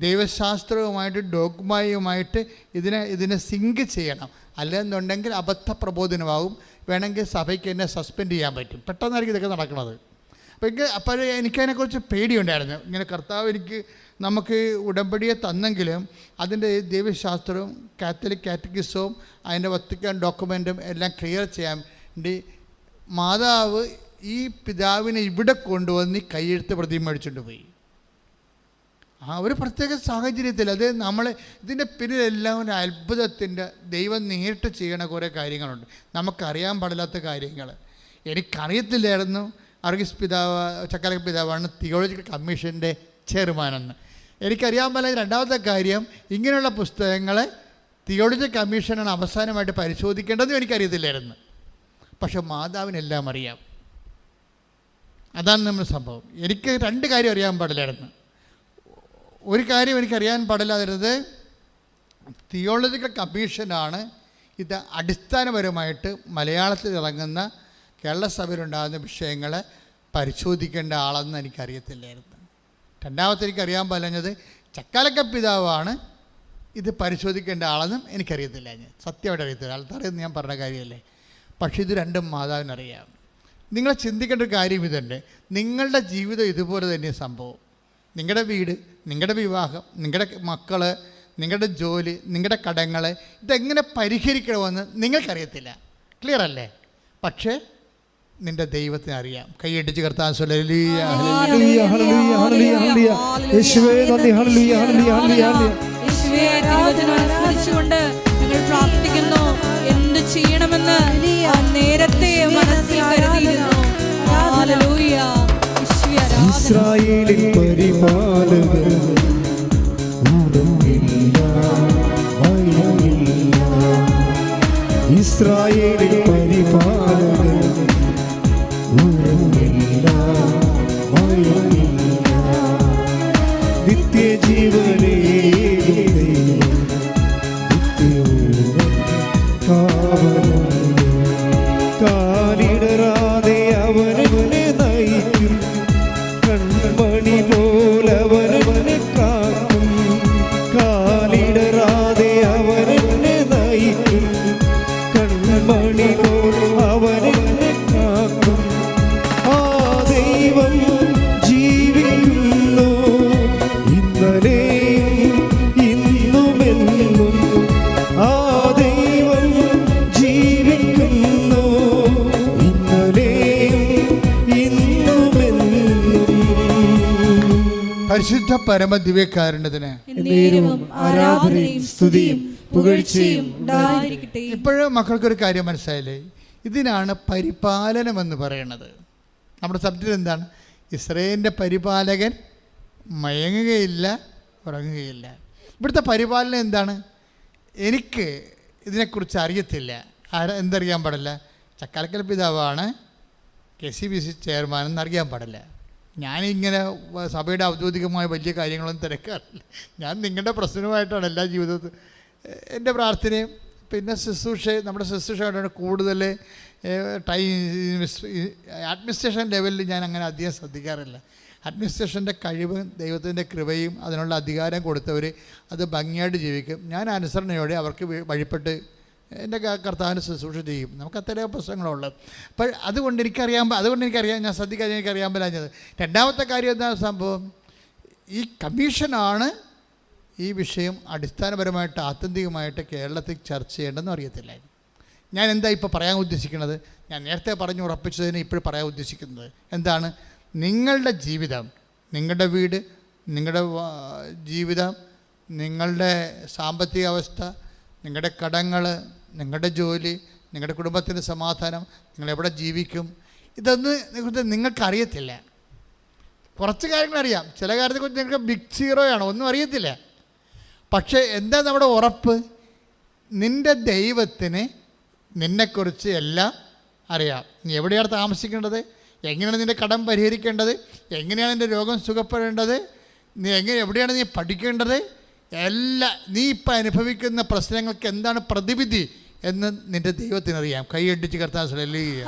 ദൈവശാസ്ത്രവുമായിട്ട് ഡോഗ്മയുമായിട്ട് ഇതിനെ സിങ്ക് ചെയ്യണം. അല്ലെന്നുണ്ടെങ്കിൽ അബദ്ധ പ്രബോധനമാകും. വേണമെങ്കിൽ സഭയ്ക്ക് എന്നെ സസ്പെൻഡ് ചെയ്യാൻ പറ്റും. പെട്ടെന്നായിരിക്കും ഇതൊക്കെ നടക്കുന്നത്. അപ്പോൾ എനിക്കതിനെക്കുറിച്ച് പേടിയുണ്ടായിരുന്നു. ഇങ്ങനെ കർത്താവ് നമുക്ക് ഉടമ്പടിയെ തന്നെങ്കിലും അതിൻ്റെ ദൈവശാസ്ത്രവും കാത്തലിക് കാറ്റഗിസവും അതിൻ്റെ വത്തിക്കാൻ ഡോക്യുമെൻറ്റും എല്ലാം ക്ലിയർ ചെയ്യാൻ വേണ്ടി മാതാവ് ഈ പിതാവിനെ ഇവിടെ കൊണ്ടുവന്ന് കൈയെഴുത്ത് പ്രതിമ മേടിച്ചുകൊണ്ട് പോയി. ഒരു പ്രത്യേക സാഹചര്യത്തിൽ അത് ഇതിൻ്റെ പിന്നിലെല്ലാം ഒരു അത്ഭുതത്തിൻ്റെ ദൈവം നേരിട്ട് ചെയ്യണ കുറേ കാര്യങ്ങളുണ്ട്, നമുക്കറിയാൻ പാടില്ലാത്ത കാര്യങ്ങൾ. എനിക്കറിയത്തില്ലായിരുന്നു അർഗീസ് പിതാവ്, ചക്കാലക്ക പിതാവാണ് തിയോളജിക്കൽ കമ്മീഷൻ്റെ ചെയർമാനെന്ന്. എനിക്കറിയാൻ പാടില്ല. രണ്ടാമത്തെ കാര്യം, ഇങ്ങനെയുള്ള പുസ്തകങ്ങൾ തിയോളജിക്കൽ കമ്മീഷനാണ് അവസാനമായിട്ട് പരിശോധിക്കേണ്ടതെന്നും എനിക്കറിയത്തില്ലായിരുന്നു. പക്ഷെ മാതാവിനെല്ലാം അറിയാം. അതാണ് നമ്മുടെ സംഭവം. എനിക്ക് 2 കാര്യം അറിയാൻ പാടില്ലായിരുന്നു. ഒരു കാര്യം എനിക്കറിയാൻ പാടില്ലാതിരുന്നത്, തിയോളജിക്കൽ കമ്മീഷനാണ് ഇത് അടിസ്ഥാനപരമായിട്ട് മലയാളത്തിൽ ഇറങ്ങുന്ന കേരള സഭയിലുണ്ടാകുന്ന വിഷയങ്ങളെ പരിശോധിക്കേണ്ട ആളെന്ന് എനിക്കറിയത്തില്ലായിരുന്നു. രണ്ടാമത്തെ എനിക്കറിയാൻ പറഞ്ഞത് ചക്കാലക്ക പിതാവാണ് ഇത് പരിശോധിക്കേണ്ട ആളെന്നും എനിക്കറിയത്തില്ല. സത്യമായിട്ട് അറിയത്തില്ല. ആൾക്കാരെന്ന് ഞാൻ പറഞ്ഞ കാര്യമല്ലേ. പക്ഷേ ഇത് രണ്ടും മാതാവിനറിയാം. നിങ്ങൾ ചിന്തിക്കേണ്ട ഒരു കാര്യം ഇതുണ്ട്. നിങ്ങളുടെ ജീവിതം ഇതുപോലെ തന്നെ സംഭവം. നിങ്ങളുടെ വീട്, നിങ്ങളുടെ വിവാഹം, നിങ്ങളുടെ മക്കൾ, നിങ്ങളുടെ ജോലി, നിങ്ങളുടെ കടങ്ങൾ, ഇതെങ്ങനെ പരിഹരിക്കണമെന്ന് നിങ്ങൾക്കറിയത്തില്ല. ക്ലിയർ അല്ലേ? പക്ഷേ നിന്റെ ദൈവത്തിന് അറിയാം. കൈയടിച്ച് കർത്താൻ പ്രാർത്ഥിക്കുന്നു. എന്ത് ചെയ്യണമെന്ന് നേരത്തെ മനസ്സിൽ കരുതിയിരുന്നു. ഹല്ലേലൂയ. ഇസ്രായേലിൻ പരിപാലകൻ ഇസ്രായേലിൻ പരിപാലകൻ നിത്യജീവനേ കാലിടറാതെ അവനെ നയിക്കും, കൺമണി പോലവനെ കാക്കും. കാലിടറാതെ അവനെ നയിക്കും, കൺമണി പോൽ അവനെ കാക്കും. ആ ദൈവം ജീവിക്കുന്നു, ഇന്നലെയും ഇന്നുമെന്നും. ആ ദൈവം ജീവിക്കുന്നു, ഇന്നലെയും ഇന്നുമെന്നും. പരിശുദ്ധ പരമദിവ്യകാരുണ്യത്തിന് ആരാധനയും സ്തുതിയും പുകഴ്ചയും. ഇപ്പോഴും മക്കൾക്കൊരു കാര്യം മനസ്സിലായില്ലേ? ഇതിനാണ് പരിപാലനമെന്ന് പറയുന്നത്. നമ്മുടെ സബ്ജക്റ്റ് എന്താണ്? ഇസ്രായേലിൻ്റെ പരിപാലകൻ മയങ്ങുകയില്ല, ഉറങ്ങുകയില്ല. ഇവിടുത്തെ പരിപാലനം എന്താണ്? എനിക്ക് ഇതിനെക്കുറിച്ച് അറിയത്തില്ല. എന്തറിയാൻ പാടില്ല? ചക്കാലക്കൽ പിതാവാണ് KCBC ചെയർമാൻ എന്നറിയാൻ പാടില്ല. ഞാനിങ്ങനെ സഭയുടെ ഔദ്യോഗികമായ വലിയ കാര്യങ്ങളൊന്നും തിരക്കാറില്ല. ഞാൻ നിങ്ങളുടെ പ്രശ്നവുമായിട്ടാണ് എല്ലാ ജീവിതത്തിൽ എൻ്റെ പ്രാർത്ഥനയും. പിന്നെ നമ്മുടെ ശുശ്രൂഷയായിട്ടാണ് കൂടുതൽ അഡ്മിനിസ്ട്രേഷൻ ലെവലിൽ ഞാൻ അങ്ങനെ അധികം ശ്രദ്ധിക്കാറില്ല. അഡ്മിനിസ്ട്രേഷൻ്റെ കഴിവും ദൈവത്തിൻ്റെ കൃപയും അതിനുള്ള അധികാരം കൊടുത്തവർ അത് ഭംഗിയായിട്ട് ജീവിക്കും. ഞാൻ അനുസരണയോടെ അവർക്ക് വഴിപ്പെട്ട് എൻ്റെ കർത്താവിന് ശുശ്രൂഷ ചെയ്യും. നമുക്ക് അത്രയും പ്രശ്നങ്ങളുള്ളത്. അപ്പോൾ അതുകൊണ്ട് എനിക്കറിയാൻ ഞാൻ ശ്രദ്ധിക്കാൻ എനിക്കറിയാൻ പറ്റാഞ്ഞത്. രണ്ടാമത്തെ കാര്യം എന്താ സംഭവം, ഈ കമ്മീഷനാണ് ഈ വിഷയം അടിസ്ഥാനപരമായിട്ട് ആത്യന്തികമായിട്ട് കേരളത്തിൽ ചർച്ച ചെയ്യേണ്ടതെന്ന് അറിയത്തില്ലായിരുന്നു. ഞാൻ എന്താ ഇപ്പോൾ പറയാൻ ഉദ്ദേശിക്കുന്നത്, ഞാൻ നേരത്തെ പറഞ്ഞു ഉറപ്പിച്ചതിന് ഇപ്പോൾ പറയാൻ ഉദ്ദേശിക്കുന്നത് എന്താണ്, നിങ്ങളുടെ ജീവിതം, നിങ്ങളുടെ വീട്, നിങ്ങളുടെ ജീവിതം, നിങ്ങളുടെ സാമ്പത്തിക അവസ്ഥ, നിങ്ങളുടെ കടങ്ങൾ, നിങ്ങളുടെ ജോലി, നിങ്ങളുടെ കുടുംബത്തിൻ്റെ സമാധാനം, നിങ്ങളെവിടെ ജീവിക്കും, ഇതൊന്നും നിങ്ങൾക്കറിയത്തില്ല. കുറച്ച് കാര്യങ്ങളറിയാം, ചില കാര്യത്തെക്കുറിച്ച് നിങ്ങൾക്ക് ബിഗ് സീറോയാണ്, ഒന്നും അറിയത്തില്ല. പക്ഷേ എന്താ നമ്മുടെ ഉറപ്പ്, നിൻ്റെ ദൈവത്തിന് നിന്നെക്കുറിച്ച് എല്ലാം അറിയാം. നീ എവിടെയാണ് താമസിക്കേണ്ടത്, എങ്ങനെയാണ് നിൻ്റെ കടം പരിഹരിക്കേണ്ടത്, എങ്ങനെയാണ് നിൻ്റെ രോഗം സുഖപ്പെടേണ്ടത്, നീ എവിടെയാണ് നീ പഠിക്കേണ്ടത്, നീ ഇപ്പം അനുഭവിക്കുന്ന പ്രശ്നങ്ങൾക്ക് എന്താണ് പ്രതിവിധി എന്ന് നിൻ്റെ ദൈവത്തിനറിയാം. കൈയടിച്ച് കർത്താവ് ഹല്ലേലൂയ.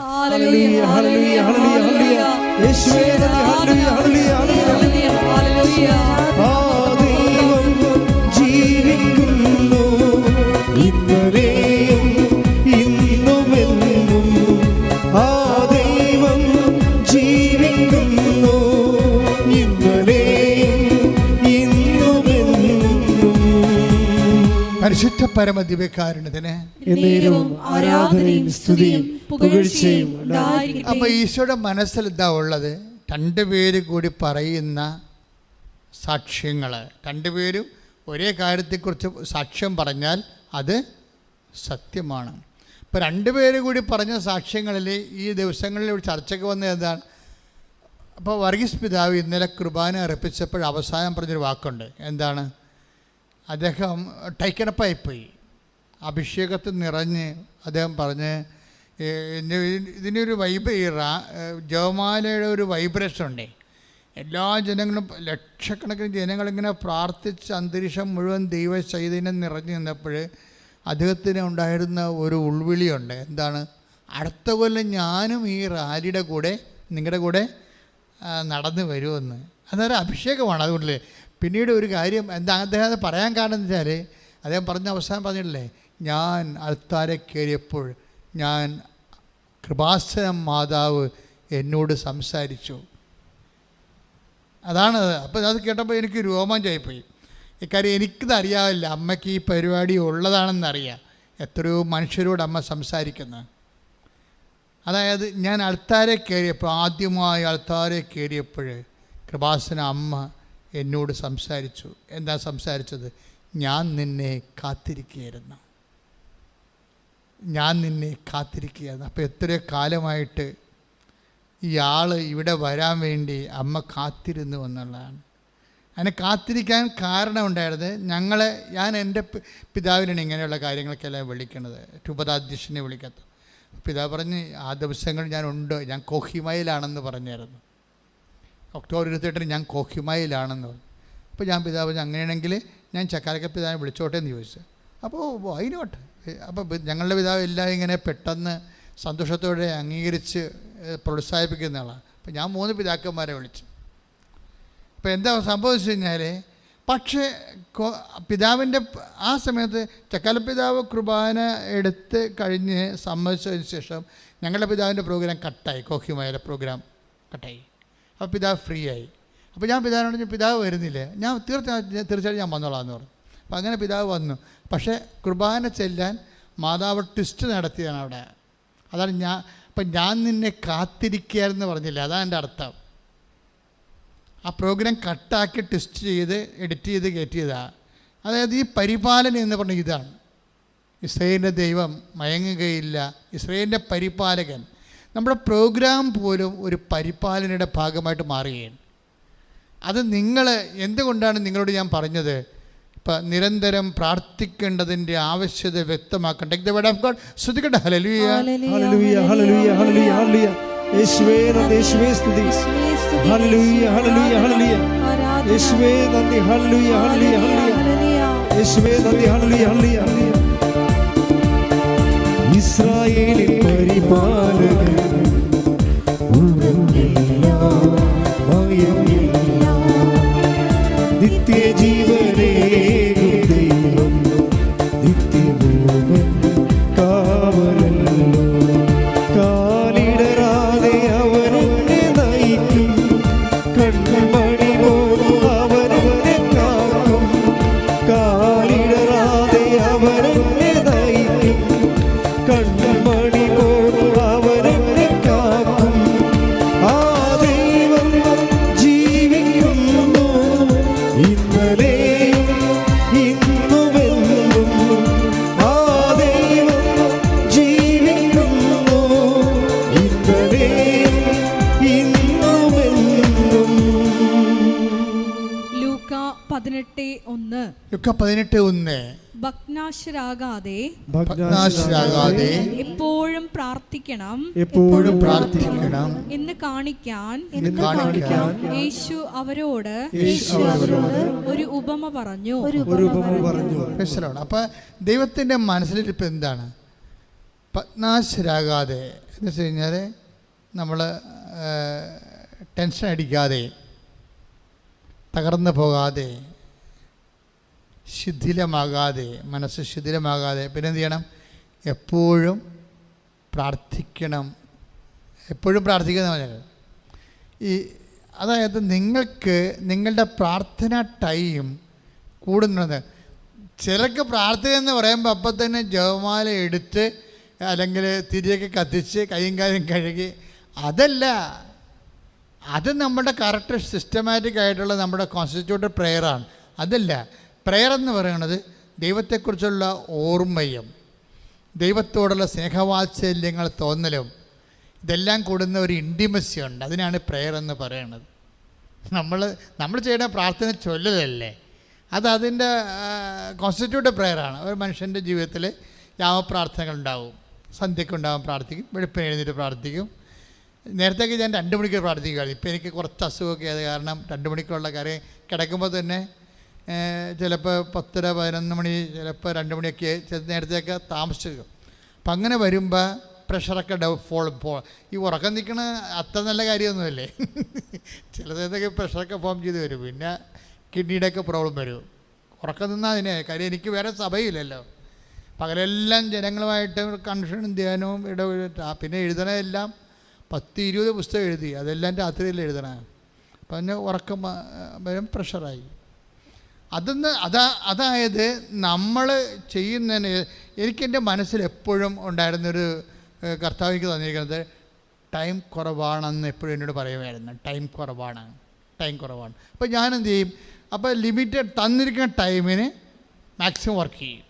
ജീവിക്കുന്നു ഇന്നലെയും ഇന്നുമെന്നും, ആ ദൈവം ജീവിക്കുന്നു ഇന്നലെയും ഇന്നുമെന്നും. പരിശുദ്ധ പരമദിവ്യകാരുണ്യത്തിന് എന്നേരവും ആരാധനയും സ്തുതിയും പുകഴ്ചയും. അപ്പോൾ ഈശോയുടെ മനസ്സിൽ എന്താ ഉള്ളത്, രണ്ടുപേര് കൂടി പറയുന്ന സാക്ഷ്യങ്ങൾ, രണ്ടുപേരും ഒരേ കാര്യത്തെക്കുറിച്ച് സാക്ഷ്യം പറഞ്ഞാൽ അത് സത്യമാണ്. ഇപ്പോൾ രണ്ടുപേര് കൂടി പറഞ്ഞ സാക്ഷ്യങ്ങളിൽ ഈ ദിവസങ്ങളിൽ ഒരു ചർച്ചയ്ക്ക് വന്നത് എന്താണ്, അപ്പോൾ വർഗീസ് പിതാവ് ഇന്നലെ കുർബാന അർപ്പിച്ചപ്പോൾ അവസാനം പറഞ്ഞൊരു വാക്കുണ്ട്. എന്താണ്, അദ്ദേഹം ടൈക്കണപ്പായിപ്പോയി, അഭിഷേകത്തിൽ നിറഞ്ഞ് അദ്ദേഹം പറഞ്ഞ് ഇതിനൊരു ജപമാലയുടെ ഒരു വൈബ്രേഷൻ ഉണ്ട്. എല്ലാ ജനങ്ങളും, ലക്ഷക്കണക്കിന് ജനങ്ങളിങ്ങനെ പ്രാർത്ഥിച്ച് അന്തരീക്ഷം മുഴുവൻ ദൈവ ചൈതന്യം നിറഞ്ഞു നിന്നപ്പോൾ അദ്ദേഹത്തിന് ഉണ്ടായിരുന്ന ഒരു ഉൾവിളിയുണ്ട്. എന്താണ്, അടുത്ത കൊല്ലം ഞാനും ഈ റാലിയുടെ കൂടെ നിങ്ങളുടെ കൂടെ നടന്നു വരുമെന്ന്. അതൊരു അഭിഷേകമാണ്. അതുകൊണ്ട് പിന്നീട് ഒരു കാര്യം എന്താ അദ്ദേഹം പറയാൻ കാരണം എന്ന് വെച്ചാൽ, അദ്ദേഹം പറഞ്ഞ അവസാനം പറഞ്ഞിട്ടില്ലേ, ഞാൻ അൾത്താരെ കയറിയപ്പോൾ ഞാൻ കൃപാസനം മാതാവ് എന്നോട് സംസാരിച്ചു. അതാണ്. അപ്പോൾ അത് കേട്ടപ്പോൾ എനിക്ക് രോമാഞ്ചായിപ്പോയി. ഇക്കാര്യം എനിക്കിത് അറിയാവില്ല, അമ്മയ്ക്ക് ഈ പരിപാടി ഉള്ളതാണെന്നറിയാം. എത്രയോ മനുഷ്യരോട് അമ്മ സംസാരിക്കുന്നത്. അതായത് ഞാൻ അൾത്താരെ കയറിയപ്പോൾ, ആദ്യമായി അൾത്താരെ കയറിയപ്പോൾ കൃപാസന അമ്മ എന്നോട് സംസാരിച്ചു. എന്താ സംസാരിച്ചത്, ഞാൻ നിന്നെ കാത്തിരിക്കുകയായിരുന്നു, ഞാൻ നിന്നെ കാത്തിരിക്കുകയായിരുന്നു. അപ്പോൾ എത്രയോ കാലമായിട്ട് ഇയാൾ ഇവിടെ വരാൻ വേണ്ടി അമ്മ കാത്തിരുന്നു എന്നുള്ളതാണ്. അതിനെ കാത്തിരിക്കാൻ കാരണമുണ്ടായിരുന്നത് ഞാൻ എൻ്റെ പിതാവിനാണ് ഇങ്ങനെയുള്ള കാര്യങ്ങൾക്കെല്ലാം വിളിക്കുന്നത്, രൂപതാധ്യക്ഷനെ വിളിക്കത്തു. പിതാവ് പറഞ്ഞ് ആ ദിവസങ്ങൾ ഞാൻ കോഹിമയിലാണെന്ന് പറഞ്ഞായിരുന്നു. ഒക്ടോബർ 28 ഞാൻ കോഹിമയിലാണെന്ന് പറഞ്ഞു. അപ്പോൾ ഞാൻ പിതാവ് പറഞ്ഞു അങ്ങനെയാണെങ്കിൽ ഞാൻ ചക്കാലക്ക പിതാവിനെ വിളിച്ചോട്ടെ എന്ന് ചോദിച്ചു. അപ്പോൾ അതിനോട്ടെ. അപ്പോൾ ഞങ്ങളുടെ പിതാവ് എല്ലാം ഇങ്ങനെ പെട്ടെന്ന് സന്തോഷത്തോടെ അംഗീകരിച്ച് പ്രോത്സാഹിപ്പിക്കുന്ന ആളാണ്. അപ്പോൾ ഞാൻ 3 പിതാക്കന്മാരെ വിളിച്ചു. അപ്പോൾ എന്താ സംഭവിച്ചു കഴിഞ്ഞാൽ, പക്ഷേ പിതാവിൻ്റെ ആ സമയത്ത് ചക്കാലപ്പിതാവ് കുർബാന എടുത്ത് കഴിഞ്ഞ് സമ്മതിച്ചതിന് ശേഷം ഞങ്ങളുടെ പിതാവിൻ്റെ പ്രോഗ്രാം കട്ടായി, കോഹിമയിലെ പ്രോഗ്രാം കട്ടായി. അപ്പോൾ പിതാവ് ഫ്രീ ആയി. അപ്പോൾ ഞാൻ പിതാവിനോട് പിതാവ് വരുന്നില്ലേ, ഞാൻ തീർച്ചയായിട്ടും ഞാൻ വന്നോളാം എന്ന് പറഞ്ഞു. അപ്പോൾ അങ്ങനെ പിതാവ് വന്നു. പക്ഷേ കുർബാന ചെല്ലാൻ മാതാവ് ട്വിസ്റ്റ് നടത്തിയാണ് അവിടെ. അതാണ് ഞാൻ നിന്നെ കാത്തിരിക്കുകയെന്ന് പറഞ്ഞില്ല, അതാണ് എൻ്റെ അർത്ഥം. ആ പ്രോഗ്രാം കട്ടാക്കി ട്വിസ്റ്റ് ചെയ്ത് എഡിറ്റ് ചെയ്ത് കയറ്റിയതാണ്. അതായത് ഈ പരിപാലനം എന്ന് പറഞ്ഞ ഇതാണ്. ഇസ്രായേലിൻ്റെ ദൈവം മയങ്ങുകയില്ല, ഇസ്രായേലിൻ്റെ പരിപാലകൻ. നമ്മുടെ പ്രോഗ്രാം പോലും ഒരു പരിപാലനയുടെ ഭാഗമായിട്ട് മാറുകയാണ്. അത് എന്തുകൊണ്ടാണ് നിങ്ങളോട് ഞാൻ പറഞ്ഞത്, ഇപ്പം നിരന്തരം പ്രാർത്ഥിക്കേണ്ടതിൻ്റെ ആവശ്യത വ്യക്തമാക്കണ്ട. The word of God. ശ്രദ്ധിക്കട്ടെ. ഹല്ലേലൂയ ഹല്ലേലൂയ ഹല്ലേലൂയ ഹല്ലേലൂയ ഹല്ലേലൂയ. യേശുവേ നന്ദി, യേശുവേ സ്തുതി. ഹല്ലേലൂയ ഹല്ലേലൂയ ഹല്ലേലൂയ. യേശുവേ നന്ദി. ഹല്ലേലൂയ ഹല്ലേലൂയ ഹല്ലേലൂയ. യേശുവേ നന്ദി. ഹല്ലേലൂയ ഹല്ലേലൂയ ഹല്ലേലൂയ. ഇസ്രായേലിൻ പരിപാലകൻ, ഉറങ്ങില്ല, ഭയമില്ല. നിത്യജീവനേകും ദൈവം നിത്യഭൂമൻ കാവലല്ലോ. കാലിടറാതെ അവനെന്നെ നയിക്കും, കൺമണി പോലും അവനെന്നെ കാക്കും. കാലിടറാതെ അവനെന്നെ നയിക്കും, കൺമണി പോലും അവനെന്നെ കാക്കും. ആ ദൈവം ജീവിക്കുന്നു ഇന്നലെയും ഇന്നുമെന്നും. ആ ദൈവം ജീവിക്കുന്നു ഇന്നലെയും ഇന്നുമെന്നും. ലൂക്ക 18:1. ലുക്ക 18:1. ഭഗ്നാശരാകാതെ ഭഗ്നാശരാകാതെ എപ്പോഴും പ്രാർത്ഥിക്കണം എപ്പോഴും പ്രാർത്ഥിക്കണം എന്ന് കാണിക്കാൻ യേശു അവരോട് ഒരു ഉപമ പറഞ്ഞു. മനസ്സിലാണ്. അപ്പം ദൈവത്തിൻ്റെ മനസ്സിലിരിപ്പ് എന്താണ്? ഭഗ്നാശരാകാതെ എന്ന് വെച്ച് കഴിഞ്ഞാൽ നമ്മൾ ടെൻഷൻ അടിക്കാതെ, തകർന്നു പോകാതെ, ശിഥിലമാകാതെ, മനസ്സ് ശിഥിലമാകാതെ, പിന്നെ എന്ത് ചെയ്യണം? എപ്പോഴും പ്രാർത്ഥിക്കണം. എപ്പോഴും പ്രാർത്ഥിക്കുന്ന പറഞ്ഞത് അതായത് നിങ്ങൾക്ക് നിങ്ങളുടെ പ്രാർത്ഥന ടൈം കൂടുന്നത്. ചിലർക്ക് പ്രാർത്ഥന എന്ന് പറയുമ്പോൾ അപ്പം തന്നെ ജപമാല എടുത്ത് അല്ലെങ്കിൽ തിരിയൊക്കെ കത്തിച്ച് കൈയും കാലും കഴുകി, അതല്ല. അത് നമ്മുടെ കറക്റ്റ് സിസ്റ്റമാറ്റിക് ആയിട്ടുള്ള നമ്മുടെ കോൺസ്റ്റിറ്റ്യൂട്ടഡ് പ്രെയറാണ്. അതല്ല. പ്രെയർ എന്ന് പറയുന്നത് ദൈവത്തെക്കുറിച്ചുള്ള ഓർമ്മയും ദൈവത്തോടുള്ള സ്നേഹവാത്സല്യങ്ങൾ തോന്നലും ഇതെല്ലാം കൂടുന്ന ഒരു ഇൻറ്റിമസി ഉണ്ട്. അതിനാണ് പ്രെയർ എന്ന് പറയുന്നത്. നമ്മൾ ചെയ്യുന്ന പ്രാർത്ഥന ചൊല്ലലല്ലേ, അതിൻ്റെ കോൺസ്റ്റിറ്റ്യൂട്ടഡ് പ്രെയറാണ്. ഒരു മനുഷ്യൻ്റെ ജീവിതത്തിൽ യാമപ്രാർത്ഥനകളുണ്ടാവും. സന്ധ്യക്കുണ്ടാവും പ്രാർത്ഥിക്കും, വെളുപ്പിന് എഴുന്നേറ്റ് പ്രാർത്ഥിക്കും. നേരത്തേക്ക് ഞാൻ 2 മണിക്കൂർ പ്രാർത്ഥിക്കുകയാണ്. ഇപ്പോൾ എനിക്ക് കുറച്ച് അസുഖമൊക്കെ ആയത് കാരണം 2 മണിക്കൂറുള്ള കാര്യം കിടക്കുമ്പോൾ തന്നെ ചിലപ്പോൾ 10, 11 മണി, ചിലപ്പോൾ 2 മണിയൊക്കെ നേരത്തെയൊക്കെ താമസിച്ചു. അപ്പം അങ്ങനെ വരുമ്പോൾ പ്രഷറൊക്കെ ഈ ഉറക്കം നിൽക്കണ അത്ര നല്ല കാര്യമൊന്നുമല്ലേ. ചിലതൊക്കെ പ്രഷറൊക്കെ ഫോം ചെയ്ത് വരും. പിന്നെ കിഡ്നിയുടെയൊക്കെ പ്രോബ്ലം വരും. ഉറക്കം നിന്നാൽ അതിനെ കാര്യം എനിക്ക് വേറെ സഭയില്ലല്ലോ. പകലെല്ലാം ജനങ്ങളുമായിട്ട് കൺഫ്യൂഷനും ധ്യാനവും പിന്നെ എഴുതണമെല്ലാം 10-20 പുസ്തകം എഴുതി, അതെല്ലാം രാത്രിയിൽ എഴുതണം. അപ്പം അതിന് ഉറക്കം വരും, പ്രഷറായി. അതായത് നമ്മൾ ചെയ്യുന്നതിന് എനിക്കെൻ്റെ മനസ്സിൽ എപ്പോഴും ഉണ്ടായിരുന്നൊരു കർത്താവിക്ക് തന്നിരിക്കുന്നത് ടൈം കുറവാണെന്ന് എപ്പോഴും എന്നോട് പറയുമായിരുന്നു. ടൈം കുറവാണ്. അപ്പോൾ ഞാനെന്ത് ചെയ്യും? അപ്പോൾ ലിമിറ്റഡ് തന്നിരിക്കുന്ന ടൈമിന് മാക്സിമം വർക്ക് ചെയ്യും.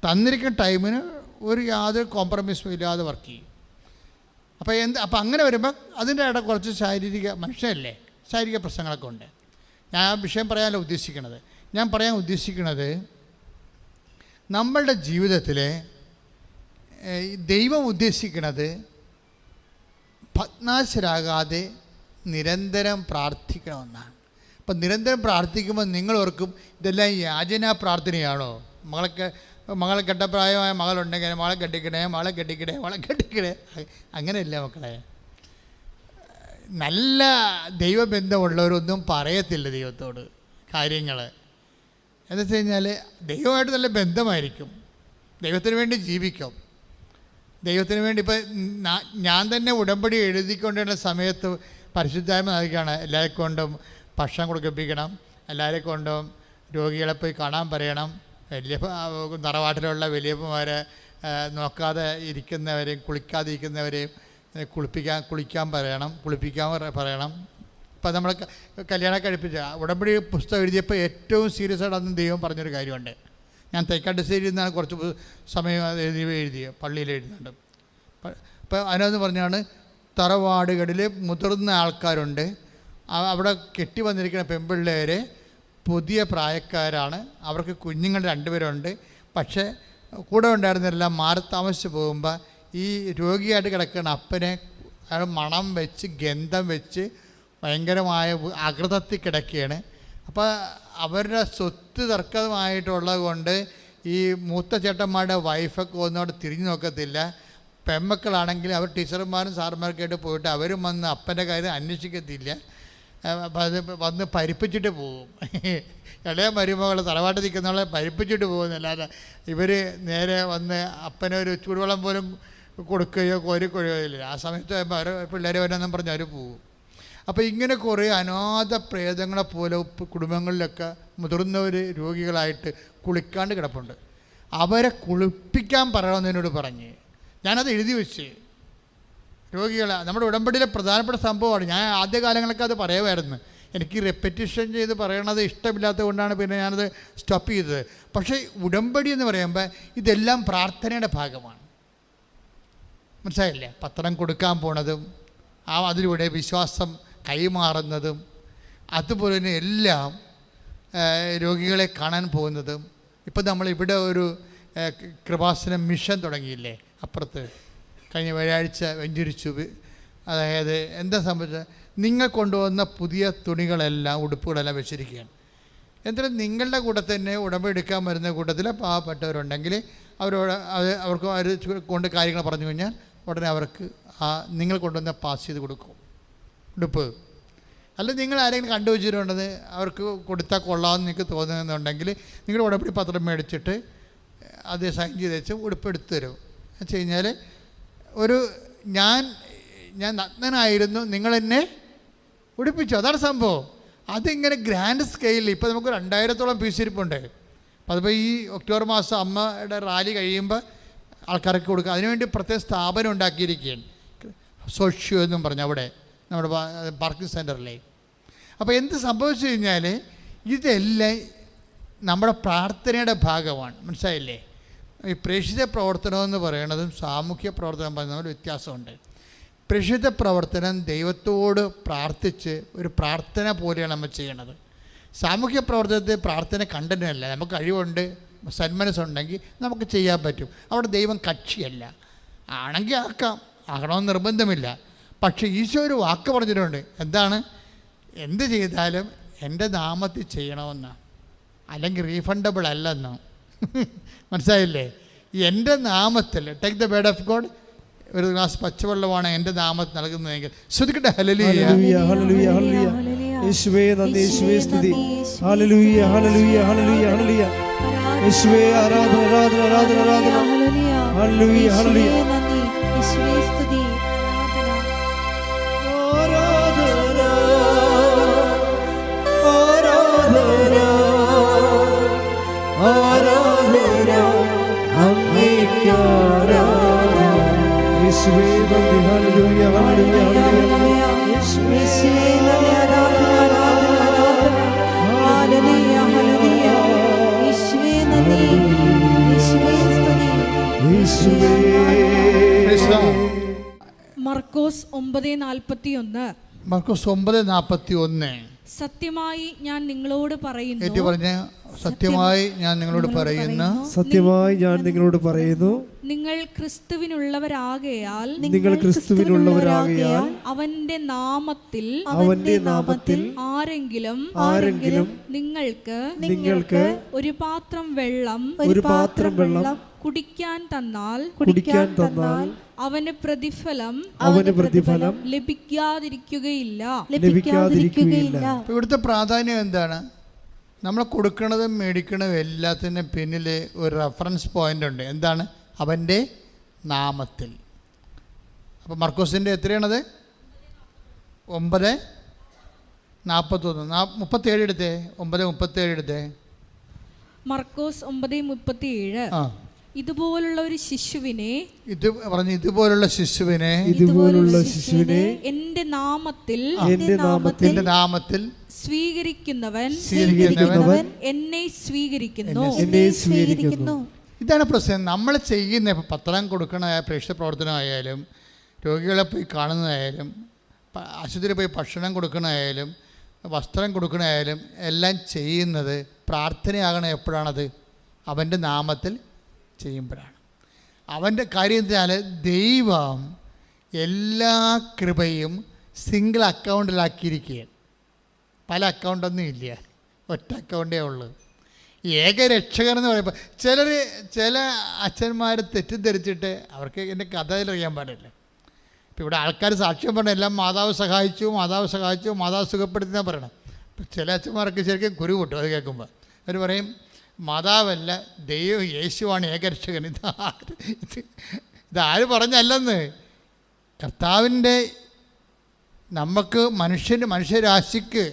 തന്നിരിക്കുന്ന ടൈമിന് യാതൊരു കോംപ്രമൈസും ഇല്ലാതെ വർക്ക് ചെയ്യും. അപ്പോൾ അങ്ങനെ വരുമ്പോൾ അതിൻ്റെ ഇടയിൽ കുറച്ച് മനുഷ്യനല്ലേ, ശാരീരിക പ്രശ്നങ്ങളൊക്കെ ഉണ്ട്. ഞാൻ ആ വിഷയം പറയാനല്ല ഉദ്ദേശിക്കുന്നത്. ഞാൻ പറയാൻ ഉദ്ദേശിക്കുന്നത് നമ്മളുടെ ജീവിതത്തിൽ ദൈവം ഉദ്ദേശിക്കുന്നത് ഭഗ്നാശരാകാതെ നിരന്തരം പ്രാർത്ഥിക്കണമെന്നാണ്. അപ്പം നിരന്തരം പ്രാർത്ഥിക്കുമ്പോൾ നിങ്ങൾ ഓർക്കും ഇതെല്ലാം യാചനാ പ്രാർത്ഥനയാണോ? മകളെ കെട്ടപ്രായമായ മകളുണ്ടെങ്കിൽ മകളെ കെട്ടിക്കണേ. അങ്ങനെയല്ല മക്കളെ. നല്ല ദൈവബന്ധമുള്ളവരൊന്നും പറയത്തില്ല ദൈവത്തോട് കാര്യങ്ങൾ. എന്ന് വെച്ച് കഴിഞ്ഞാൽ ദൈവമായിട്ട് നല്ല ബന്ധമായിരിക്കും, ദൈവത്തിന് വേണ്ടി ജീവിക്കും, ദൈവത്തിന് വേണ്ടി. ഇപ്പം ഞാൻ തന്നെ ഉടമ്പടി എഴുതിക്കൊണ്ടിരുന്ന സമയത്ത് പരിശുദ്ധാത്മ നൽകുകയാണ്. എല്ലാവരെ കൊണ്ടും ഭക്ഷണം കൊടുപ്പിക്കണം, എല്ലാവരെ കൊണ്ടും രോഗികളെ പോയി കാണാൻ പറയണം, തറവാട്ടിലുള്ള വലിയപ്പന്മാരെ നോക്കാതെ ഇരിക്കുന്നവരെയും കുളിക്കാതിരിക്കുന്നവരെയും കുളിക്കാൻ പറയണം. ഇപ്പം നമ്മൾ കല്യാണം കഴിപ്പിച്ച ഉടമ്പടി പുസ്തകം എഴുതിയപ്പോൾ ഏറ്റവും സീരിയസ് ആയിട്ട് അന്ന് ദൈവം പറഞ്ഞൊരു കാര്യമുണ്ട്. ഞാൻ തേക്കാട്ടുശ്ശേരിയിൽ നിന്നാണ് കുറച്ച് സമയം എഴുതിയ പള്ളിയിൽ എഴുതുന്നുണ്ട്. അപ്പോൾ അതിനകത്ത് പറഞ്ഞാണ് തറവാടുകളിൽ മുതിർന്ന ആൾക്കാരുണ്ട്, അവിടെ കെട്ടി വന്നിരിക്കുന്ന പെൺപിള്ളേർ പുതിയ പ്രായക്കാരാണ്, അവർക്ക് കുഞ്ഞുങ്ങൾ 2 പേരുണ്ട്. പക്ഷേ കൂടെ ഉണ്ടായിരുന്നതെല്ലാം മാറി താമസിച്ച് പോകുമ്പോൾ ഈ രോഗിയായിട്ട് കിടക്കുന്ന അപ്പനെ അയാൾ മണം വെച്ച് ഗന്ധം വെച്ച് ഭയങ്കരമായ അകൃതത്തിൽ കിടക്കുകയാണ്. അപ്പോൾ അവരുടെ സ്വത്ത് തർക്കമായിട്ടുള്ളത് കൊണ്ട് ഈ മൂത്ത ചേട്ടന്മാരുടെ വൈഫൊക്കെ ഒന്നോട് തിരിഞ്ഞു നോക്കത്തില്ല. പെൺമക്കളാണെങ്കിൽ അവർ ടീച്ചർമാരും സാറുമാർക്കായിട്ട് പോയിട്ട് അവരും വന്ന് അപ്പൻ്റെ കാര്യം അന്വേഷിക്കത്തില്ല. അത് വന്ന് പരിപ്പിച്ചിട്ട് പോകും. ഇളയ മരുമകൾ തറവാട്ടിൽ നിൽക്കുന്നവളെ പരിപ്പിച്ചിട്ട് പോകുന്നല്ലാതെ ഇവർ നേരെ വന്ന് അപ്പനൊരു ചൂടുവെള്ളം പോലും കൊടുക്കുകയോ കോരിക്കൊഴിയോ ഇല്ല. ആ സമയത്ത് അവർ പിള്ളേർ വരാമെന്നും പറഞ്ഞ് അവർ പോകും. അപ്പോൾ ഇങ്ങനെ കുറേ അനാഥ പ്രേതങ്ങളെ പോലെ കുടുംബങ്ങളിലൊക്കെ മുതിർന്നവർ രോഗികളായിട്ട് കുളിക്കാണ്ട് കിടപ്പുണ്ട്. അവരെ കുളിപ്പിക്കാൻ പറയണമെന്നതിനോട് പറഞ്ഞ് ഞാനത് എഴുതി വെച്ച്. രോഗികളെ നമ്മുടെ ഉടമ്പടിയിലെ പ്രധാനപ്പെട്ട സംഭവമാണ്. ഞാൻ ആദ്യകാലങ്ങളൊക്കെ അത് പറയുമായിരുന്നു. എനിക്ക് റെപ്പറ്റീഷൻ ചെയ്ത് പറയണത് ഇഷ്ടമില്ലാത്തത് കൊണ്ടാണ് പിന്നെ ഞാനത് സ്റ്റോപ്പ് ചെയ്തത്. പക്ഷേ ഉടമ്പടി എന്ന് പറയുമ്പോൾ ഇതെല്ലാം പ്രാർത്ഥനയുടെ ഭാഗമാണ്. മനസ്സിലായില്ലേ? പത്രം കൊടുക്കാൻ പോണതും അതിലൂടെ വിശ്വാസം കൈമാറുന്നതും അതുപോലെ തന്നെ എല്ലാം രോഗികളെ കാണാൻ പോകുന്നതും. ഇപ്പം നമ്മളിവിടെ ഒരു കൃപാസനം മിഷൻ തുടങ്ങിയില്ലേ അപ്പുറത്ത്, കഴിഞ്ഞ വ്യാഴാഴ്ച വെഞ്ചരിച്ചു. അതായത് എന്താ സംഭവിച്ചത്? നിങ്ങൾ കൊണ്ടുവന്ന പുതിയ തുണികളെല്ലാം ഉടുപ്പുകളെല്ലാം വെച്ചിരിക്കുകയാണ്. എന്നിട്ട് നിങ്ങളുടെ കൂടെ തന്നെ ഉടമ്പടി എടുക്കാൻ വരുന്ന കൂട്ടത്തിൽ പാവപ്പെട്ടവരുണ്ടെങ്കിൽ അവർക്ക് അവർ കൊണ്ട് കാര്യങ്ങൾ പറഞ്ഞു കഴിഞ്ഞാൽ ഉടനെ അവർക്ക് നിങ്ങൾ കൊണ്ടുവന്ന പാസ് ചെയ്ത് കൊടുക്കും ഉടുപ്പ്. അല്ല നിങ്ങൾ ആരെങ്കിലും കണ്ടുവച്ചിട്ടുണ്ടെന്ന് അവർക്ക് കൊടുത്താൽ കൊള്ളാമെന്ന് നിങ്ങൾക്ക് തോന്നുന്നുണ്ടെങ്കിൽ നിങ്ങൾ ഉടമ്പടി പത്രം മേടിച്ചിട്ട് അത് സൈൻ ചെയ്ത് വെച്ച് ഉടുപ്പ് എടുത്തു തരും. എന്ന് വെച്ച് കഴിഞ്ഞാൽ ഞാൻ നഗ്നനായിരുന്നു, നിങ്ങളെന്നെ ഉടുപ്പിച്ചു. അതാണ് സംഭവം. അതിങ്ങനെ ഗ്രാൻഡ് സ്കെയിലിൽ ഇപ്പോൾ നമുക്ക് 2000-ഓളം പീസ് ഇരിപ്പുണ്ട്. അപ്പോൾ അതിപ്പോൾ ഈ ഒക്ടോബർ മാസം അമ്മയുടെ റാലി കഴിയുമ്പോൾ ആൾക്കാർക്ക് കൊടുക്കുക. അതിനുവേണ്ടി പ്രത്യേക സ്ഥാപനം ഉണ്ടാക്കിയിരിക്കുകയാണ്, സോഷ്യോ എന്നും പറഞ്ഞ്, അവിടെ നമ്മുടെ പാർക്കിംഗ് സെൻറ്ററിലെ. അപ്പോൾ എന്ത് സംഭവിച്ചു കഴിഞ്ഞാൽ ഇതെല്ലാം നമ്മുടെ പ്രാർത്ഥനയുടെ ഭാഗമാണ്. മനസ്സിലായില്ലേ? ഈ പ്രേക്ഷിത പ്രവർത്തനം എന്ന് പറയുന്നതും സാമൂഹ്യ പ്രവർത്തനം പറയുന്നതും വ്യത്യാസമുണ്ട്. പ്രേക്ഷിത പ്രവർത്തനം ദൈവത്തോട് പ്രാർത്ഥിച്ച് ഒരു പ്രാർത്ഥന പോലെയാണ് നമ്മൾ ചെയ്യണത്. സാമൂഹ്യ പ്രവർത്തനത്തിൽ പ്രാർത്ഥന കണ്ടനല്ല. നമുക്ക് കഴിവുണ്ട്, സന്മനസ്സുണ്ടെങ്കിൽ നമുക്ക് ചെയ്യാൻ പറ്റും. അവിടെ ദൈവം കക്ഷിയല്ല. ആണെങ്കിൽ ആകണമെന്ന് നിർബന്ധമില്ല. പക്ഷേ ഈശോ ഒരു വാക്ക് പറഞ്ഞിട്ടുണ്ട്. എന്താണ്? എന്ത് ചെയ്താലും എൻ്റെ നാമത്തിൽ ചെയ്യണമെന്നാണ്, അല്ലെങ്കിൽ റീഫണ്ടബിൾ അല്ലെന്നോ. മനസ്സിലായില്ലേ? എൻ്റെ നാമത്തിൽ, take the word of God. ഒരു ഗ്ലാസ് പച്ചവെള്ളമാണ് എൻ്റെ നാമത്തിൽ നൽകുന്നതെങ്കിൽ ശ്രദ്ധിക്കട്ടെ. ഹല്ലേലൂയ, ഹല്ലേലൂയ, ഹല്ലേലൂയ. യേശുവേ നന്ദി, യേശുവേ സ്തുതി. ഹല്ലേലൂയ, ഹല്ലേലൂയ, ഹല്ലേലൂയ, ഹല്ലേലൂയ. യേശുവേ ആരാധന, ആരാധന, ആരാധന, ആരാധന. ഹല്ലേലൂയ, ഹല്ലേലൂയ. നന്ദി, യേശുവേ സ്തുതി. ആരാധന, ആരാധന, ആരാധന, അങ്ങേയ്ക്ക് ആരാധന. യേശുവേ നന്ദി, ഹല്ലേലൂയ, ഹല്ലേലൂയ, ഹല്ലേലൂയ. യേശുവേ നന്ദി, ആരാധന, ഹല്ലേലൂയ, ഹല്ലേലൂയ. യേശുവേ നന്ദി, യേശുവേ സ്തുതി. യേശുവേ. മർക്കോസ് 9:41. മർക്കോസ് 9:41. സത്യമായി ഞാൻ നിങ്ങളോട് പറയുന്നു, ഏറ്റു പറഞ്ഞ സത്യമായി ഞാൻ നിങ്ങളോട് പറയുന്നു, സത്യമായി ഞാൻ നിങ്ങളോട് പറയുന്നു, നിങ്ങൾ ക്രിസ്തുവിനുള്ളവരാകയാൽ നിങ്ങൾ ക്രിസ്തുവിനുള്ളവരാകയാൽ അവന്റെ നാമത്തിൽ അവന്റെ നാമത്തിൽ ആരെങ്കിലും നിങ്ങൾക്ക് ഒരു പാത്രം വെള്ളം കുടിക്കാൻ തന്നാൽ അവന് പ്രതിഫലം ലഭിക്കാതിരിക്കുകയില്ല. ഇവിടുത്തെ പ്രാധാന്യം എന്താണ്? നമ്മൾ കൊടുക്കണതും മേടിക്കണതും എല്ലാത്തിനും പിന്നിൽ ഒരു റെഫറൻസ് പോയിന്റ് ഉണ്ട്. എന്താണ്? അവൻ്റെ നാമത്തിൽ. അപ്പോൾ മർക്കോസിൻ്റെ എത്രയാണത്? 9:41. 37 എടുത്തേ. 9:37 എടുത്തേ. മർക്കോസ് 9:37. ഇതുപോലുള്ള ഒരു ശിശുവിനെ ഇതുപോലുള്ള ശിശുവിനെ എന്റെ നാമത്തിൽ സ്വീകരിക്കുന്നവൻ എന്നെ സ്വീകരിക്കുന്നു. ഇതാണ് പ്രശ്നം. നമ്മൾ ചെയ്യുന്ന ഇപ്പോൾ പത്രം കൊടുക്കണ പ്രേക്ഷിത പ്രവർത്തനമായാലും, രോഗികളെ പോയി കാണുന്നതായാലും, ആശുപത്രിയിൽ പോയി ഭക്ഷണം കൊടുക്കണമായാലും, വസ്ത്രം കൊടുക്കണമായാലും എല്ലാം ചെയ്യുന്നത് പ്രാർത്ഥനയാകണം. എപ്പോഴാണത്? അവൻ്റെ നാമത്തിൽ ചെയ്യുമ്പോഴാണ്. അവൻ്റെ കാര്യം വെച്ചാൽ ദൈവം എല്ലാ കൃപയും സിംഗിൾ അക്കൗണ്ടിലാക്കിയിരിക്കുകയാണ്. പല അക്കൗണ്ടൊന്നും ഇല്ല, ഒറ്റ അക്കൗണ്ടേ ഉള്ളൂ. ഏകരക്ഷകൻ എന്ന് പറയുമ്പോൾ ചില അച്ഛന്മാർ തെറ്റിദ്ധരിച്ചിട്ട്, അവർക്ക് എൻ്റെ കഥയിൽ അറിയാൻ പാടില്ല. ഇപ്പം ഇവിടെ ആൾക്കാർ സാക്ഷ്യം പറഞ്ഞ എല്ലാം മാതാവ് സഹായിച്ചു, മാതാവ് സഹായിച്ചു, മാതാവ് സുഖപ്പെടുത്തിയെന്നാണ് പറയണം. ഇപ്പം ചില അച്ഛന്മാർക്ക് ശരിക്കും കുരു പൊട്ടും അത് കേൾക്കുമ്പോൾ. അവർ പറയും മാതാവല്ല ദൈവം യേശുവാണ് ഏകരക്ഷകൻ. ഇതാര് പറഞ്ഞല്ലെന്ന്. കർത്താവിൻ്റെ നമുക്ക് മനുഷ്യരാശിക്ക്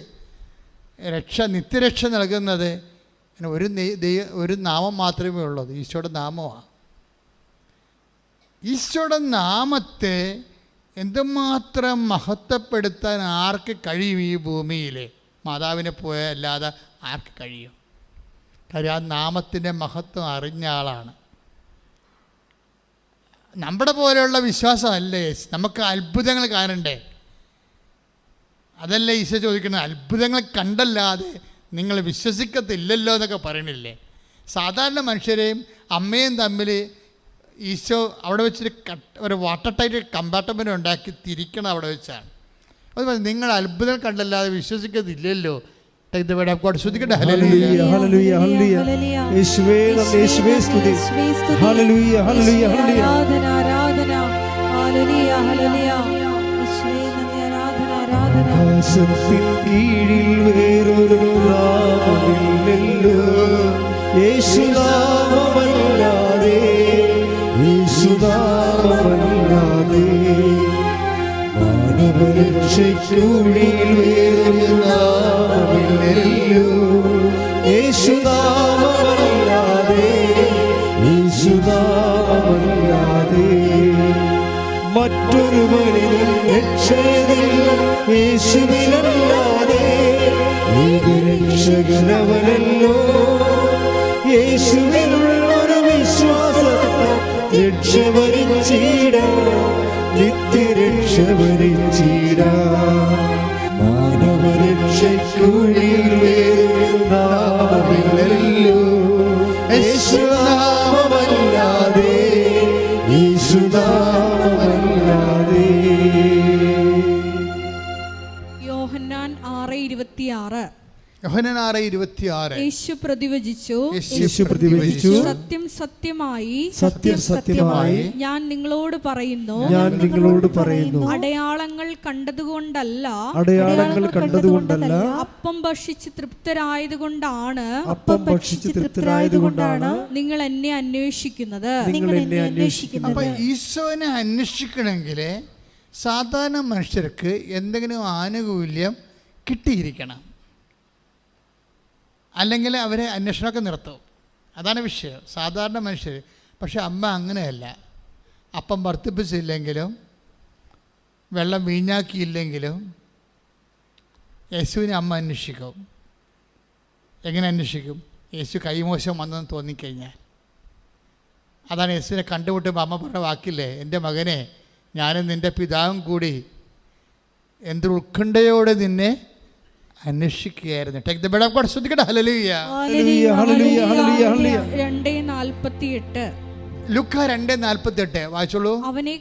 നിത്യരക്ഷ നൽകുന്നത് ഒരു നാമം മാത്രമേ ഉള്ളത്, ഈശോയുടെ നാമമാണ്. ഈശോയുടെ നാമത്തെ എന്തുമാത്രം മഹത്വപ്പെടുത്താൻ ആർക്ക് കഴിയും ഈ ഭൂമിയിൽ? മാതാവിനെ പോയല്ലാതെ ആർക്ക് കഴിയും? കാര്യം ആ നാമത്തിൻ്റെ മഹത്വം അറിഞ്ഞ ആളാണ്. നമ്മുടെ പോലെയുള്ള വിശ്വാസമല്ലേ, നമുക്ക് അത്ഭുതങ്ങൾ കാണണ്ടേ? അതല്ലേ ഈശോ ചോദിക്കുന്നത്. അത്ഭുതങ്ങൾ കണ്ടല്ലാതെ നിങ്ങൾ വിശ്വസിക്കത്തില്ലല്ലോ എന്നൊക്കെ പറയണില്ലേ? സാധാരണ മനുഷ്യരെയും അമ്മയും തമ്മിൽ ഈശോ അവിടെ വെച്ചൊരു ഒരു വാട്ടർ ടൈറ്റ് കമ്പാർട്ട്മെൻറ്റ് ഉണ്ടാക്കി തിരിക്കണം അവിടെ വെച്ചാണ്. അത് നിങ്ങൾ അത്ഭുതം കണ്ടല്ലാതെ വിശ്വസിക്കത്തില്ലല്ലോ. ശ്രദ്ധിക്കട്ടെ. ഹല്ലേലൂയ ഹല്ലേലൂയ ഹല്ലേലൂയ യേശുവേ നന്ദി, യേശുവേ സ്തുതി. ഹല്ലേലൂയ ഹല്ലേലൂയ ഹല്ലേലൂയ ആരാധന ആരാധന ഹല്ലേലൂയ ഹല്ലേലൂയ യേശുവേ നന്ദി, ആരാധന ആരാധന. ആകാശത്തിൻ കീഴിൽ വേറൊരു നാമമില്ലല്ലോ യേശുനാമമല്ലാതെ, യേശുനാമമല്ലാതെ. മാനവരക്ഷയ്ക്കുള്ളിൽ വേറൊരു നാമമില്ലല്ലോ യേശുനാമമല്ലാതെ, യേശുനാമമല്ലാതെ. മറ്റൊരുവനിലും രക്ഷയില്ല യേശുവിനല്ലാതെ, ഏകരക്ഷകനവനല്ലോ. യേശുവിനുള്ളൊരു വിശ്വാസത്താൽ രക്ഷ വരിച്ചിടാം, നിത്യരക്ഷ വരിച്ചിടാം. മാനവരക്ഷയ്ക്കുള്ളിൽ വേറൊരു നാമമില്ലല്ലോ യേശുനാമമല്ലാതെ, യേശുനാമമല്ലാതെ. യോഹന്നാൻ 6:26. യോഹന്നാൻ 6:26. യേശു പ്രതിവചിച്ചു, യേശു പ്രതിവചിച്ചു, സത്യം സത്യമായി സത്യം സത്യമായി ഞാൻ നിങ്ങളോട് പറയുന്നു, ഞാൻ നിങ്ങളോട് പറയുന്നു, അടയാളങ്ങൾ കണ്ടതുകൊണ്ടല്ല, അടയാളങ്ങൾ കണ്ടതുകൊണ്ടല്ല, അപ്പം ഭക്ഷിച്ച് തൃപ്തരായതുകൊണ്ടാണ്, അപ്പം ഭക്ഷിച്ച് തൃപ്തരായതുകൊണ്ടാണ് നിങ്ങൾ എന്നെ അന്വേഷിക്കുന്നത്. നിങ്ങൾ എന്നെ അന്വേഷിക്കുന്നത്. അപ്പം ഈശോനെ അന്വേഷിക്കണമെങ്കിൽ സാധാരണ മനുഷ്യർക്ക് എന്തെങ്കിലും ആനുകൂല്യം കിട്ടിയിരിക്കണം, അല്ലെങ്കിൽ അവരെ അന്വേഷണമൊക്കെ നിർത്തും. അതാണ് വിഷയം, സാധാരണ മനുഷ്യർ. പക്ഷെ അമ്മ അങ്ങനെയല്ല. അപ്പം വർദ്ധിപ്പിച്ചില്ലെങ്കിലും വെള്ളം വീഞ്ഞാക്കിയില്ലെങ്കിലും യേശുവിനെ അമ്മ അന്വേഷിക്കും. എങ്ങനെ അന്വേഷിക്കും? യേശു കൈമോശം വന്നെന്ന് തോന്നിക്കഴിഞ്ഞാൽ. അതാണ് യേശുവിനെ കണ്ടുമുട്ടുമ്പോൾ അമ്മ പറഞ്ഞ വാക്കില്ലേ, എൻ്റെ മകനെ ഞാനും നിൻ്റെ പിതാവും കൂടി എന്തൊരു ഉത്കണ്ഠയോടെ നിന്നെ അന്വേഷിക്കുകയായിരുന്നു. Take the word of God. ശ്രദ്ധിക്കട്ടെ. ഹല്ലേലൂയ ഹല്ലേലൂയ ഹല്ലേലൂയ ഹല്ലേലൂയ ഹല്ലേലൂയ. 2:48. ലൂക്ക 2:48 വായിച്ചോളൂ. അവനെ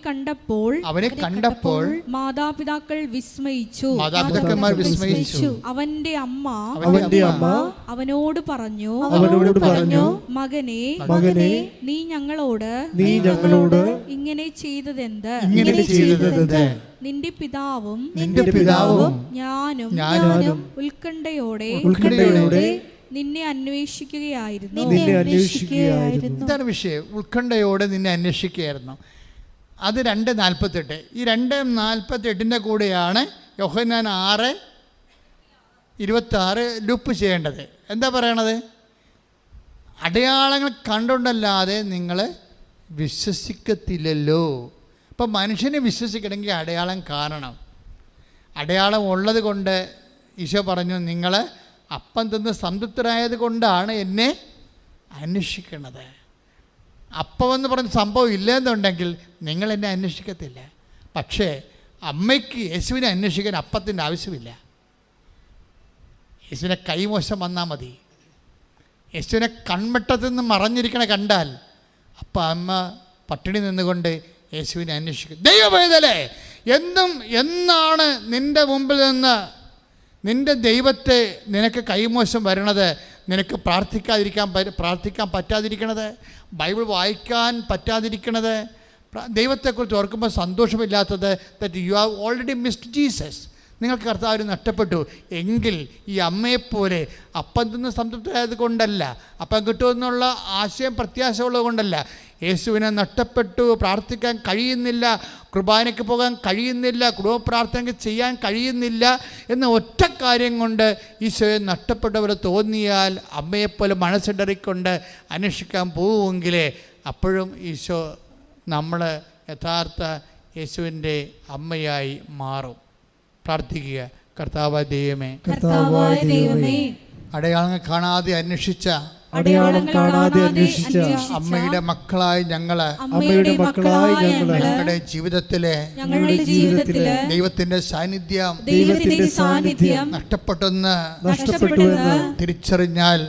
കണ്ടപ്പോൾ മാതാപിതാക്കൾ വിസ്മയിച്ചു, മാതാപിതാക്കന്മാർ വിസ്മയിച്ചു. അവന്റെ അമ്മ അവനോട് പറഞ്ഞു, മകനെ നീ ഞങ്ങളോട് ഇങ്ങനെ ചെയ്തതെന്ത്? നിന്റെ പിതാവും ഞാനും ഉത്കണ്ഠയോടെ നിന്നെ അന്വേഷിക്കുകയായിരുന്നു. ഇതാണ് വിഷയം. ഉത്കണ്ഠയോടെ നിന്നെ അന്വേഷിക്കുകയായിരുന്നു. അത് 2:48. ഈ 2:48 കൂടെയാണ് യോഹന്നാൻ 6:26 ലൂപ്പ് ചെയ്യേണ്ടത്. എന്താ പറയണത്? അടയാളങ്ങൾ കണ്ടുകൊണ്ടല്ലാതെ നിങ്ങൾ വിശ്വസിക്കത്തില്ലല്ലോ. ഇപ്പം മനുഷ്യനെ വിശ്വസിക്കണമെങ്കിൽ അടയാളം കാണണം. അടയാളം ഉള്ളത് കൊണ്ട് ഈശോ പറഞ്ഞു, നിങ്ങൾ അപ്പം തിന്ന് സംതൃപ്തരായത് കൊണ്ടാണ് എന്നെ അന്വേഷിക്കണത്. അപ്പമെന്ന് പറഞ്ഞ സംഭവം ഇല്ലെന്നുണ്ടെങ്കിൽ നിങ്ങൾ എന്നെ അന്വേഷിക്കത്തില്ല. പക്ഷേ അമ്മയ്ക്ക് യേശുവിനെ അന്വേഷിക്കാൻ അപ്പത്തിൻ്റെ ആവശ്യമില്ല. യേശുവിനെ കൈമോശം വന്നാൽ മതി. യേശുവിനെ കൺവെട്ടത്തിൽ നിന്ന് മറഞ്ഞിരിക്കണ കണ്ടാൽ അപ്പം അമ്മ പട്ടിണി നിന്നുകൊണ്ട് യേശുവിനെ അന്വേഷിക്കും. ദൈവവേദലേ, എന്നാണ് നിൻ്റെ മുമ്പിൽ നിന്ന് നിൻ്റെ ദൈവത്തെ നിനക്ക് കൈമോശം വരണത്? നിനക്ക് പ്രാർത്ഥിക്കാൻ പറ്റാതിരിക്കണത്, ബൈബിൾ വായിക്കാൻ പറ്റാതിരിക്കണത്, ദൈവത്തെക്കുറിച്ച് ഓർക്കുമ്പോൾ സന്തോഷമില്ലാത്തത് that you have already missed Jesus. നിങ്ങൾക്ക് കർത്താവിന് നഷ്ടപ്പെട്ടു എങ്കിൽ ഈ അമ്മയെപ്പോലെ അപ്പം തിന്ന് സംതൃപ്തരായത് കൊണ്ടല്ല, അപ്പം കിട്ടുമെന്നുള്ള ആശയം പ്രത്യാശ ഉള്ളത് കൊണ്ടല്ല, യേശുവിനെ നഷ്ടപ്പെട്ടു, പ്രാർത്ഥിക്കാൻ കഴിയുന്നില്ല, കുർബാനയ്ക്ക് പോകാൻ കഴിയുന്നില്ല, കുടുംബ പ്രാർത്ഥനയ്ക്ക് ചെയ്യാൻ കഴിയുന്നില്ല എന്ന ഒറ്റ കാര്യം കൊണ്ട് ഈശോയെ നഷ്ടപ്പെട്ടവർ തോന്നിയാൽ അമ്മയെപ്പോലെ മനസ്സിടറിക്കൊണ്ട് അന്വേഷിക്കാൻ പോവുമെങ്കിൽ അപ്പോഴും ഈശോ നമ്മൾ യഥാർത്ഥ യേശുവിൻ്റെ അമ്മയായി മാറും. പ്രാർത്ഥിക്കുക. കർത്താവായ ദൈവമേ, അടയാളങ്ങൾ കാണാതെ അന്വേഷിച്ച അമ്മയുടെ മക്കളായി ഞങ്ങളുടെ ജീവിതത്തിലെ ദൈവത്തിന്റെ സാന്നിധ്യം നഷ്ടപ്പെട്ടെന്ന് തിരിച്ചറിഞ്ഞാൽ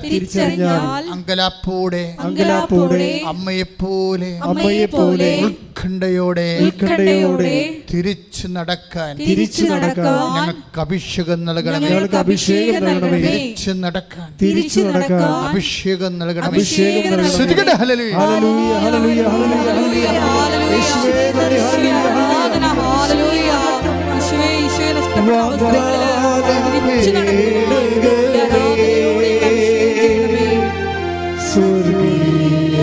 അങ്കലാപ്പോടെ അമ്മയെപ്പോലെ ഉത്കണ്ഠയോടെ തിരിച്ചു നടക്കാൻ ഞങ്ങൾക്ക് അഭിഷേകം നൽകണമേ. തിരിച്ചു നടക്കാൻ അഭിഷേകം നൽകണമേ. ഹല്ലേലൂയ ഹല്ലേലൂയ ഹല്ലേലൂയ ഹല്ലേലൂയ. യേശുവേ നന്ദി. ഹല്ലേലൂയ യേശുവേ. യേശുവേ നഷ്ടപ്പെട്ട സ്വർഗീയ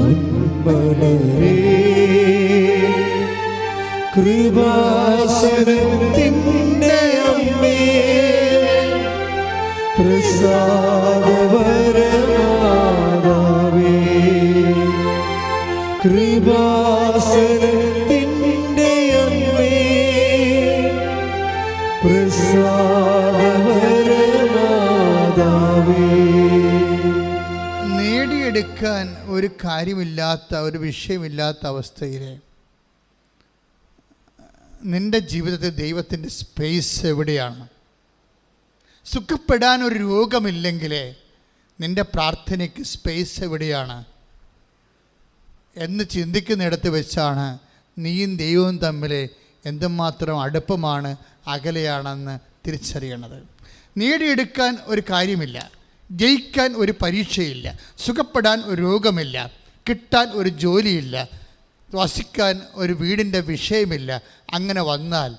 ഉന്മലരേ കൃപാസനത്തിൻ്റെ അമ്മേ പ്രസാദവരമാതാവേ കൃപാസനത്തിൻ്റെ അമ്മേ പ്രസാദവരമാതാവേ. നേടിയെടുക്കാൻ ഒരു കാര്യമില്ലാത്ത, ഒരു വിഷയമില്ലാത്ത അവസ്ഥയിൽ നിൻ്റെ ജീവിതത്തിൽ ദൈവത്തിൻ്റെ സ്പേസ് എവിടെയാണ്? സുഖപ്പെടാൻ ഒരു രോഗമില്ലെങ്കിൽ നിൻ്റെ പ്രാർത്ഥനയ്ക്ക് സ്പേസ് എവിടെയാണ് എന്ന് ചിന്തിക്കുന്നിടത്ത് വെച്ചാണ് നീയും ദൈവവും തമ്മിൽ എന്തുമാത്രം അടുപ്പമാണ്, അകലെയാണെന്ന് തിരിച്ചറിയണത്. നേടിയെടുക്കാൻ ഒരു കാര്യമില്ല, ജയിക്കാൻ ഒരു പരീക്ഷയില്ല, സുഖപ്പെടാൻ ഒരു രോഗമില്ല, കിട്ടാൻ ഒരു ജോലിയില്ല, വസിക്കാൻ ഒരു വീടിൻ്റെ വിഷയമില്ല. അങ്ങനെ വന്നാൽ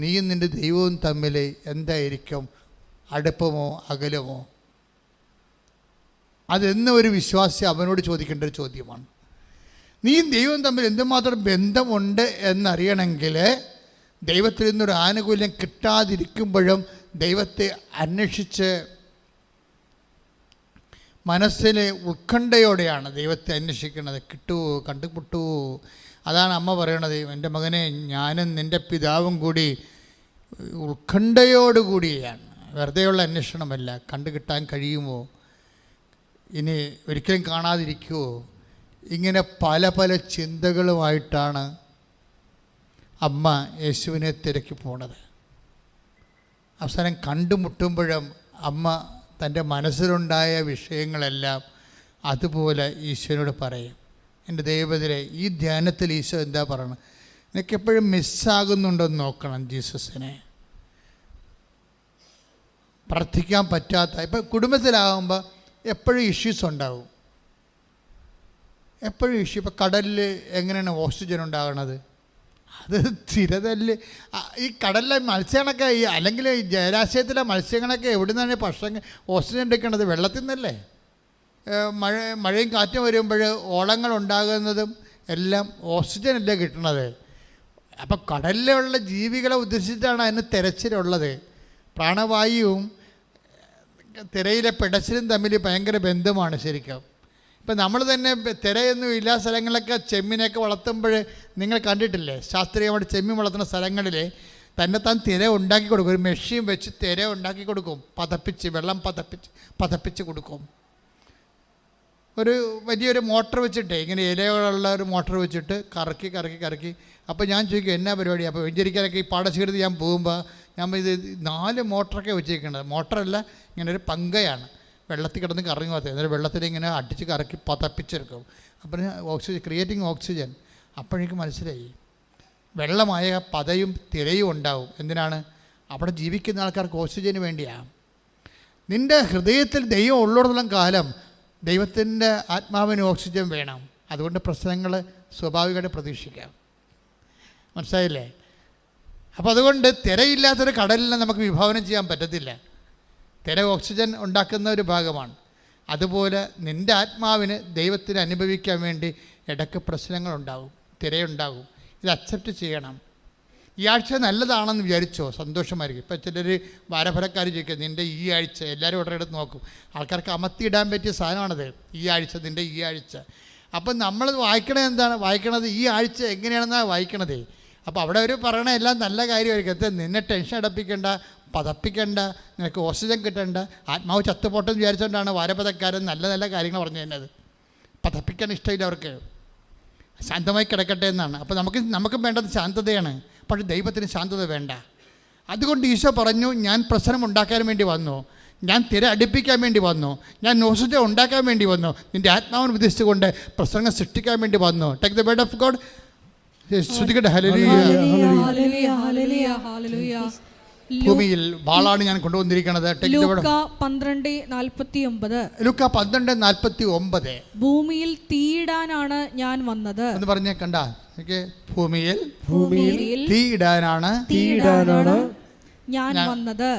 നീയും നിൻ്റെ ദൈവവും തമ്മിൽ എന്തായിരിക്കും? അടുപ്പമോ അകലമോ? അതെന്ന് ഒരു വിശ്വാസി അവനോട് ചോദിക്കേണ്ട ഒരു ചോദ്യമാണ്. നീയും ദൈവവും തമ്മിൽ എന്തുമാത്രം ബന്ധമുണ്ട് എന്നറിയണമെങ്കിൽ ദൈവത്തിൽ നിന്നൊരു ആനുകൂല്യം കിട്ടാതിരിക്കുമ്പോഴും ദൈവത്തെ അന്വേഷിച്ച് മനസ്സിലെ ഉത്കണ്ഠയോടെയാണ് ദൈവത്തെ അന്വേഷിക്കുന്നത്. കിട്ടുമോ, കണ്ടുമുട്ടുമോ? അതാണ് അമ്മ പറയണത്, എൻ്റെ മകനെ ഞാനും നിൻ്റെ പിതാവും കൂടി ഉത്കണ്ഠയോടുകൂടിയാണ്. വെറുതെയുള്ള അന്വേഷണമല്ല. കണ്ടു കിട്ടാൻ കഴിയുമോ, ഇനി ഒരിക്കലും കാണാതിരിക്കുമോ, ഇങ്ങനെ പല പല ചിന്തകളുമായിട്ടാണ് അമ്മ യേശുവിനെ തിരക്കി പോണത്. അവസാനം കണ്ടുമുട്ടുമ്പോഴും അമ്മ തൻ്റെ മനസ്സിലുണ്ടായ വിഷയങ്ങളെല്ലാം അതുപോലെ ഈശോനോട് പറയും. എൻ്റെ ദൈവത്തിലെ ഈ ധ്യാനത്തിൽ ഈശോ എന്താ പറയണം? നിനക്കെപ്പോഴും മിസ്സാകുന്നുണ്ടെന്ന് നോക്കണം ജീസസിനെ. പ്രാർത്ഥിക്കാൻ പറ്റാത്ത, ഇപ്പം കുടുംബത്തിലാകുമ്പോൾ എപ്പോഴും ഇഷ്യൂസ് ഉണ്ടാവും, എപ്പോഴും ഇഷ്യൂ. ഇപ്പോൾ കടലിൽ എങ്ങനെയാണ് ഓക്സിജൻ ഉണ്ടാകണത്? അത് സ്ഥിരതല്ല്. ഈ കടലിലെ മത്സ്യങ്ങളൊക്കെ അല്ലെങ്കിൽ ഈ ജലാശയത്തിലെ മത്സ്യങ്ങളൊക്കെ എവിടെ നിന്നാണ് ഭക്ഷണം ഓക്സിജൻ എടുക്കേണ്ടത്? വെള്ളത്തിൽ നിന്നല്ലേ. മഴയും കാറ്റും വരുമ്പോൾ ഓളങ്ങൾ ഉണ്ടാകുന്നതും എല്ലാം ഓക്സിജൻ അല്ലേ കിട്ടണത്. അപ്പം കടലിലുള്ള ജീവികളെ ഉദ്ദേശിച്ചിട്ടാണ് അതിന് തിരച്ചിലുള്ളത്. പ്രാണവായുവും തിരയിലെ പിടച്ചിലും തമ്മിൽ ഭയങ്കര ബന്ധമാണ് ശരിക്കും. ഇപ്പം നമ്മൾ തന്നെ തിരയൊന്നും ഇല്ലാ സ്ഥലങ്ങളിലൊക്കെ ചെമ്മീനൊക്കെ വളർത്തുമ്പോൾ നിങ്ങൾ കണ്ടിട്ടില്ലേ? ശാസ്ത്രീയമായിട്ട് ചെമ്മീൻ വളർത്തുന്ന സ്ഥലങ്ങളിൽ തന്നെത്താൻ തിര ഉണ്ടാക്കി കൊടുക്കും. ഒരു മെഷീൻ വെച്ച് തിര ഉണ്ടാക്കി കൊടുക്കും, പതപ്പിച്ച്, വെള്ളം പതപ്പിച്ച് കൊടുക്കും. ഒരു വലിയൊരു മോട്ടർ വെച്ചിട്ട്, ഇങ്ങനെ ഇലകളുള്ള ഒരു മോട്ടർ വെച്ചിട്ട് കറക്കി. അപ്പോൾ ഞാൻ ചോദിക്കും എന്നാ പരിപാടി? അപ്പോൾ വെഞ്ചരിക്കാനൊക്കെ ഈ പാടശേഖരത്തിൽ ഞാൻ പോകുമ്പോൾ ഞാൻ ഇത് 4 മോട്ടറൊക്കെ വെച്ചിരിക്കുന്നത്. മോട്ടറല്ല, ഇങ്ങനെ ഒരു പങ്കയാണ്, വെള്ളത്തിൽ കിടന്ന് കറങ്ങി പോകത്തേ. എന്നിട്ട് വെള്ളത്തിൽ ഇങ്ങനെ അടിച്ച് കറക്കി പതപ്പിച്ചെടുക്കും. അപ്പം ഓക്സിജൻ, ക്രിയേറ്റിംഗ് ഓക്സിജൻ. അപ്പോഴേക്ക് മനസ്സിലായി വെള്ളമായ പതയും തിരയും ഉണ്ടാവും. എന്തിനാണ്? അവിടെ ജീവിക്കുന്ന ആൾക്കാർക്ക് ഓക്സിജന് വേണ്ടിയാണ്. നിൻ്റെ ഹൃദയത്തിൽ ദൈവം ഉള്ളിടത്തോളം കാലം ദൈവത്തിൻ്റെ ആത്മാവിന് ഓക്സിജൻ വേണം. അതുകൊണ്ട് പ്രശ്നങ്ങൾ സ്വാഭാവികമായിട്ട് പ്രതീക്ഷിക്കാം. മനസ്സിലായില്ലേ? അപ്പോൾ അതുകൊണ്ട് തിരയില്ലാത്തൊരു കടലിനെ നമുക്ക് വിഭാവനം ചെയ്യാൻ പറ്റത്തില്ല. തിര ഓക്സിജൻ ഉണ്ടാക്കുന്ന ഒരു ഭാഗമാണ്. അതുപോലെ നിൻ്റെ ആത്മാവിന് ദൈവത്തിന് അനുഭവിക്കാൻ വേണ്ടി ഇടയ്ക്ക് പ്രശ്നങ്ങളുണ്ടാകും, തിരയുണ്ടാകും. ഇത് അക്സെപ്റ്റ് ചെയ്യണം. ഈ ആഴ്ച നല്ലതാണെന്ന് വിചാരിച്ചോ, സന്തോഷമായിരിക്കും. ഇപ്പോൾ ചിലർ വാരഫലക്കാർ ചോദിക്കും, നിൻ്റെ ഈ ആഴ്ച, എല്ലാവരും ഉടനെ എടുത്ത് നോക്കും, ആൾക്കാർക്ക് അമർത്തിയിടാൻ പറ്റിയ സാധനമാണത്, ഈ ആഴ്ച, നിൻ്റെ ഈ ആഴ്ച. അപ്പം നമ്മൾ വായിക്കണത് ഈ ആഴ്ച എങ്ങനെയാണെന്നാണ് വായിക്കണത്. അപ്പോൾ അവിടെ അവർ പറയണ എല്ലാം നല്ല കാര്യമായിരിക്കും. നിന്നെ ടെൻഷൻ അടപ്പിക്കേണ്ട, പതപ്പിക്കേണ്ട, നിനക്ക് ഓക്സിജൻ കിട്ടേണ്ട, ആത്മാവ് ചത്തുപോട്ടെന്ന് വിചാരിച്ചുകൊണ്ടാണ് വാരപഥക്കാരൻ നല്ല നല്ല കാര്യങ്ങൾ പറഞ്ഞു തരുന്നത്. പതപ്പിക്കാൻ ഇഷ്ടമില്ല അവർക്ക്, ശാന്തമായി കിടക്കട്ടെ എന്നാണ്. അപ്പോൾ നമുക്കും വേണ്ടത് ശാന്തതയാണ്. പക്ഷേ ദൈവത്തിന് ശാന്തത വേണ്ട. അതുകൊണ്ട് ഈശോ പറഞ്ഞു, ഞാൻ പ്രശ്നം ഉണ്ടാക്കാൻ വേണ്ടി വന്നു, ഞാൻ തിര അടുപ്പിക്കാൻ വേണ്ടി വന്നു, ഞാൻ ഓക്സിജൻ ഉണ്ടാക്കാൻ വേണ്ടി വന്നു, നിൻ്റെ ആത്മാവിനെ ഉദ്ദേശിച്ചുകൊണ്ട് പ്രശ്നങ്ങൾ സൃഷ്ടിക്കാൻ വേണ്ടി വന്നു. Take the word of God. ശ്രുതികട്ടെ. ഹല്ലേലൂയ. ഭൂമിയിൽ വാളാണ് ഞാൻ കൊണ്ടുവന്നിരിക്കുന്നത്. ലൂക്കാ 12:49. ഭൂമിയിൽ തീയിടാനാണ് ഞാൻ വന്നത് എന്ന് പറഞ്ഞേ. കണ്ട, ഭൂമിയിൽ തീയിടാനാണ് ഞാൻ വന്നത്.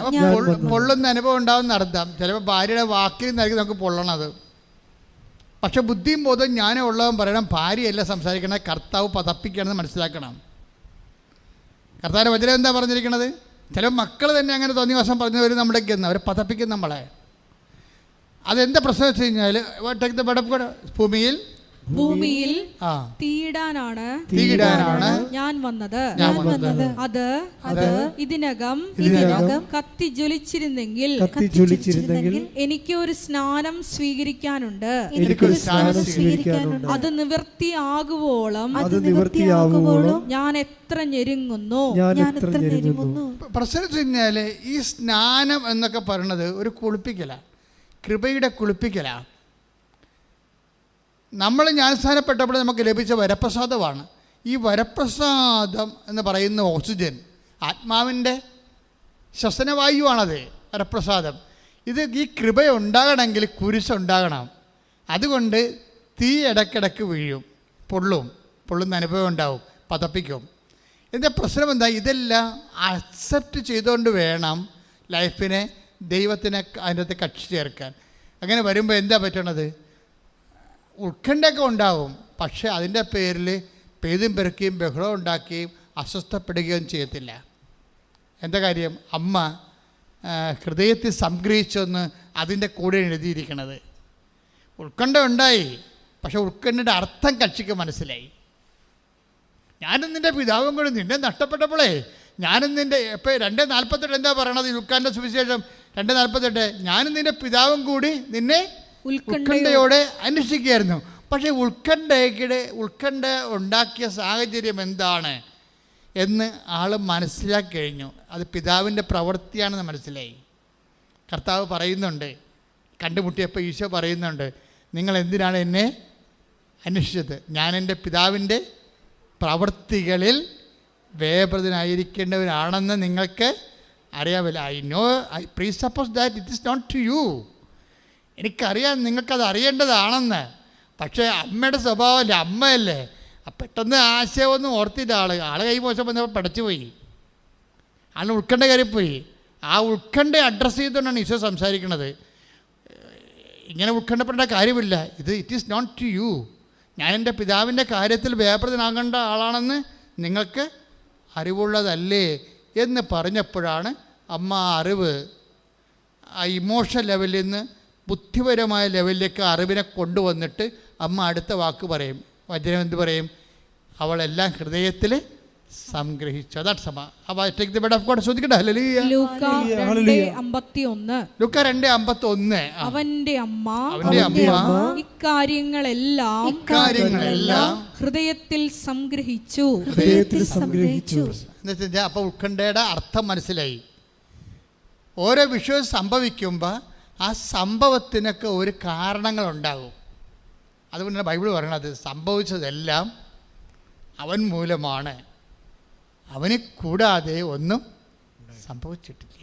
പൊള്ളുന്ന അനുഭവം ഉണ്ടാവുന്ന അർത്ഥം. ചിലപ്പോൾ ഭാര്യയുടെ വാക്കിൽ നിന്നായിരിക്കും നമുക്ക് പൊള്ളണത്. പക്ഷെ ബുദ്ധിയും ബോധം ജ്ഞാനം ഉള്ളവൻ പറയണം, ഭാര്യയല്ല സംസാരിക്കണത്, കർത്താവ് പതപ്പിക്കണമെന്ന് മനസ്സിലാക്കണം. കർത്താവിൻ്റെ വചനം എന്താ പറഞ്ഞിരിക്കണത്? ചില മക്കൾ തന്നെ അങ്ങനെ തോന്നിയ വശം പറഞ്ഞവർ നമ്മുടെ അവർ പതപ്പിക്കും നമ്മളെ. അതെന്താ പ്രശ്നം വെച്ച് കഴിഞ്ഞാൽ, ഭൂമിയിൽ തീയിടാനാണ് ഞാൻ വന്നത്. അത് ഇതിനകം കത്തി ജ്വലിച്ചിരുന്നെങ്കിൽ എനിക്ക് ഒരു സ്നാനം സ്വീകരിക്കാനുണ്ട്. അത് നിവൃത്തിയാകുവോളം ഞാൻ എത്ര ഞെരുങ്ങുന്നു. പ്രശ്നം വെച്ച് കഴിഞ്ഞാൽ ഈ സ്നാനം എന്നൊക്കെ പറയണത് ഒരു കുളിപ്പിക്കലാണ്, കൃപയുടെ കുളിപ്പിക്കലാണ്. നമ്മൾ ജ്ഞാനസ്നാനപ്പെട്ടപ്പോൾ നമുക്ക് ലഭിച്ച വരപ്രസാദമാണ്. ഈ വരപ്രസാദം എന്ന് പറയുന്ന ഓക്സിജൻ, ആത്മാവിൻ്റെ ശ്വസനവായുവാണത് വരപ്രസാദം. ഇത് ഈ കൃപ ഉണ്ടാകണമെങ്കിൽ കുരിശുണ്ടാകണം. അതുകൊണ്ട് തീ ഇടയ്ക്കിടയ്ക്ക് വീഴും, പൊള്ളുന്ന അനുഭവം ഉണ്ടാവും, പതപ്പിക്കും. ഇതിൻ്റെ പ്രശ്നം എന്താ? ഇതെല്ലാം അക്സെപ്റ്റ് ചെയ്തുകൊണ്ട് വേണം ലൈഫിനെ ദൈവത്തിനെ അതിനകത്ത് കക്ഷി ചേർക്കാൻ. അങ്ങനെ വരുമ്പോൾ എന്താ പറ്റണത്? ഉത്കണ്ഠയൊക്കെ ഉണ്ടാവും. പക്ഷേ അതിൻ്റെ പേരിൽ പെയ്തും പെരുക്കുകയും ബഹളം ഉണ്ടാക്കുകയും അസ്വസ്ഥപ്പെടുകയും ചെയ്യത്തില്ല. എന്താ കാര്യം? അമ്മ ഹൃദയത്തിൽ സംഗ്രഹിച്ചൊന്ന് അതിൻ്റെ കൂടെ എഴുതിയിരിക്കണത്. ഉത്കണ്ഠ ഉണ്ടായി, പക്ഷെ ഉത്കണ്ഠയുടെ അർത്ഥം കക്ഷിക്ക് മനസ്സിലായി. ഞാനും നിൻ്റെ പിതാവും കൂടി നിന്നെ നഷ്ടപ്പെട്ടപ്പോഴേ ഞാനും നിൻ്റെ ഇപ്പോൾ 2:48 എന്താ പറയണത്? ലുക്കാൻ്റെ സുവിശേഷം 2:48, ഞാനും നിൻ്റെ പിതാവും കൂടി നിന്നെ ഉത്കണ്ഠയോടെ അന്വേഷിക്കുകയായിരുന്നു. പക്ഷേ ഉത്കണ്ഠ ഉണ്ടാക്കിയ സാഹചര്യം എന്താണ് എന്ന് ആൾ മനസ്സിലാക്കി കഴിഞ്ഞു. അത് പിതാവിൻ്റെ പ്രവൃത്തിയാണെന്ന് മനസ്സിലായി. കർത്താവ് പറയുന്നുണ്ട്, കണ്ടുമുട്ടിയപ്പോൾ ഈശോ പറയുന്നുണ്ട്, നിങ്ങൾ എന്തിനാണ് എന്നെ അന്വേഷിച്ചത്? ഞാൻ എൻ്റെ പിതാവിൻ്റെ പ്രവൃത്തികളിൽ വേപൃതനായിരിക്കേണ്ടവനാണെന്ന് നിങ്ങൾക്ക് അറിയാമല്ലോ. I presuppose that it is not to you. എനിക്കറിയാം നിങ്ങൾക്കത് അറിയേണ്ടതാണെന്ന്. പക്ഷേ അമ്മയുടെ സ്വഭാവമല്ലേ, അമ്മയല്ലേ, പെട്ടെന്ന് ആശയമൊന്നും ഓർത്തില്ല. ആൾ കൈമോശം വന്നപ്പോൾ പടച്ചുപോയി, ആൾ ഉത്കണ്ഠ കയറിപ്പോയി. ആ ഉത്കണ്ഠ അഡ്രസ്സ് ചെയ്തുകൊണ്ടാണ് ഈശോ സംസാരിക്കുന്നത്. ഇങ്ങനെ ഉത്കണ്ഠപ്പെടേണ്ട കാര്യമില്ല, it is not to you. ഞാൻ എൻ്റെ പിതാവിൻ്റെ കാര്യത്തിൽ വ്യാപൃതനാകേണ്ട ആളാണെന്ന് നിങ്ങൾക്ക് അറിവുള്ളതല്ലേ എന്ന് പറഞ്ഞപ്പോഴാണ് അമ്മ അറിവ് ആ ഇമോഷൻ ലെവലിൽ നിന്ന് ബുദ്ധിപരമായ ലെവലിലേക്ക് അറിവിനെ കൊണ്ടുവന്നിട്ട് അമ്മ അടുത്ത വാക്ക് പറയും. വചനം എന്ത് പറയും? അവളെല്ലാം ഹൃദയത്തിൽ സംഗ്രഹിച്ചു. അതാണ് സമ. ലൂക്ക 2:51 അവന്റെ അമ്മ ഇക്കാര്യങ്ങളെല്ലാം ഹൃദയത്തിൽ സംഗ്രഹിച്ചു. അപ്പോൾ ഉത്കണ്ഠയുടെ അർത്ഥം മനസ്സിലായി. ഓരോ വിഷയവും സംഭവിക്കുമ്പോൾ ആ സംഭവത്തിനൊക്കെ ഒരു കാരണങ്ങളുണ്ടാകും. അതുകൊണ്ടാണ് ബൈബിൾ പറയണത്, സംഭവിച്ചതെല്ലാം അവൻ മൂലമാണ്, അവനെ കൂടാതെ ഒന്നും സംഭവിച്ചിട്ടില്ല.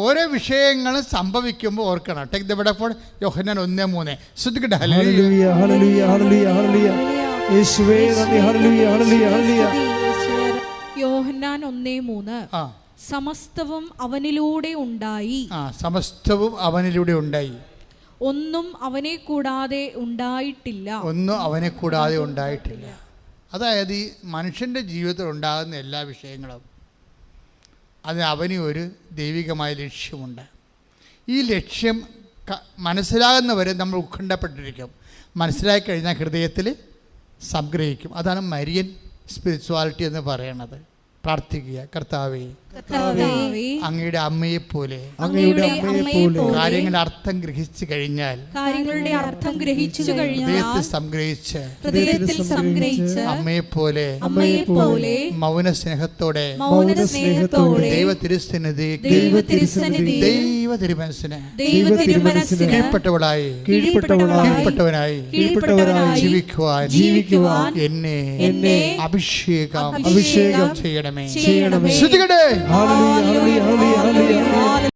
ഓരോ വിഷയങ്ങളും സംഭവിക്കുമ്പോൾ ഓർക്കണം. Take the word of God. Yohannan 1:3. ശ്രദ്ധിക്കട്ടെ. ഹല്ലേലൂയ ഹല്ലേലൂയ ഹല്ലേലൂയ ഹല്ലേലൂയ യേശുവേ നന്ദി. ഹല്ലേലൂയ ഹല്ലേലൂയ ഹല്ലേലൂയ. യോഹന്നാൻ 1:3 ആ സമസ്തവും അവനിലൂടെ ഉണ്ടായി, സമസ്തവും അവനിലൂടെ ഉണ്ടായി, ഒന്നും അവനെ കൂടാതെ ഉണ്ടായിട്ടില്ല. ഒന്നും അവനെ കൂടാതെ ഉണ്ടായിട്ടില്ല. അതായത് ഈ മനുഷ്യൻ്റെ ജീവിതത്തിൽ ഉണ്ടാകുന്ന എല്ലാ വിഷയങ്ങളും അതിന് അവന് ഒരു ദൈവികമായ ലക്ഷ്യമുണ്ട്. ഈ ലക്ഷ്യം മനസ്സിലാകുന്നവരെ നമ്മൾ ഉത്കണ്ഠപ്പെട്ടിരിക്കും. മനസ്സിലാക്കി കഴിഞ്ഞാൽ ഹൃദയത്തിൽ സംഗ്രഹിക്കും. അതാണ് മരിയൻ സ്പിരിച്വാലിറ്റി എന്ന് പറയണത്. പ്രാർത്ഥിക്കുക, കർത്താവേ അങ്ങയുടെ അമ്മയെപ്പോലെ കാര്യങ്ങളുടെ അർത്ഥം ഗ്രഹിച്ചു കഴിഞ്ഞാൽ ഹൃദയത്തിൽ സംഗ്രഹിച്ച് അമ്മയെപ്പോലെ മൗന സ്നേഹത്തോടെ ദൈവ തിരുസന്നിധി ദൈവ തിരുമനസ്സിന് കീഴ്പ്പെട്ടവളായി കീഴ്പ്പെട്ടവനായി ജീവിക്കുവാൻ എന്നെ അഭിഷേകം ചെയ്യണമേ. ഹല്ലേലൂയ ഹല്ലേലൂയ ഹല്ലേലൂയ.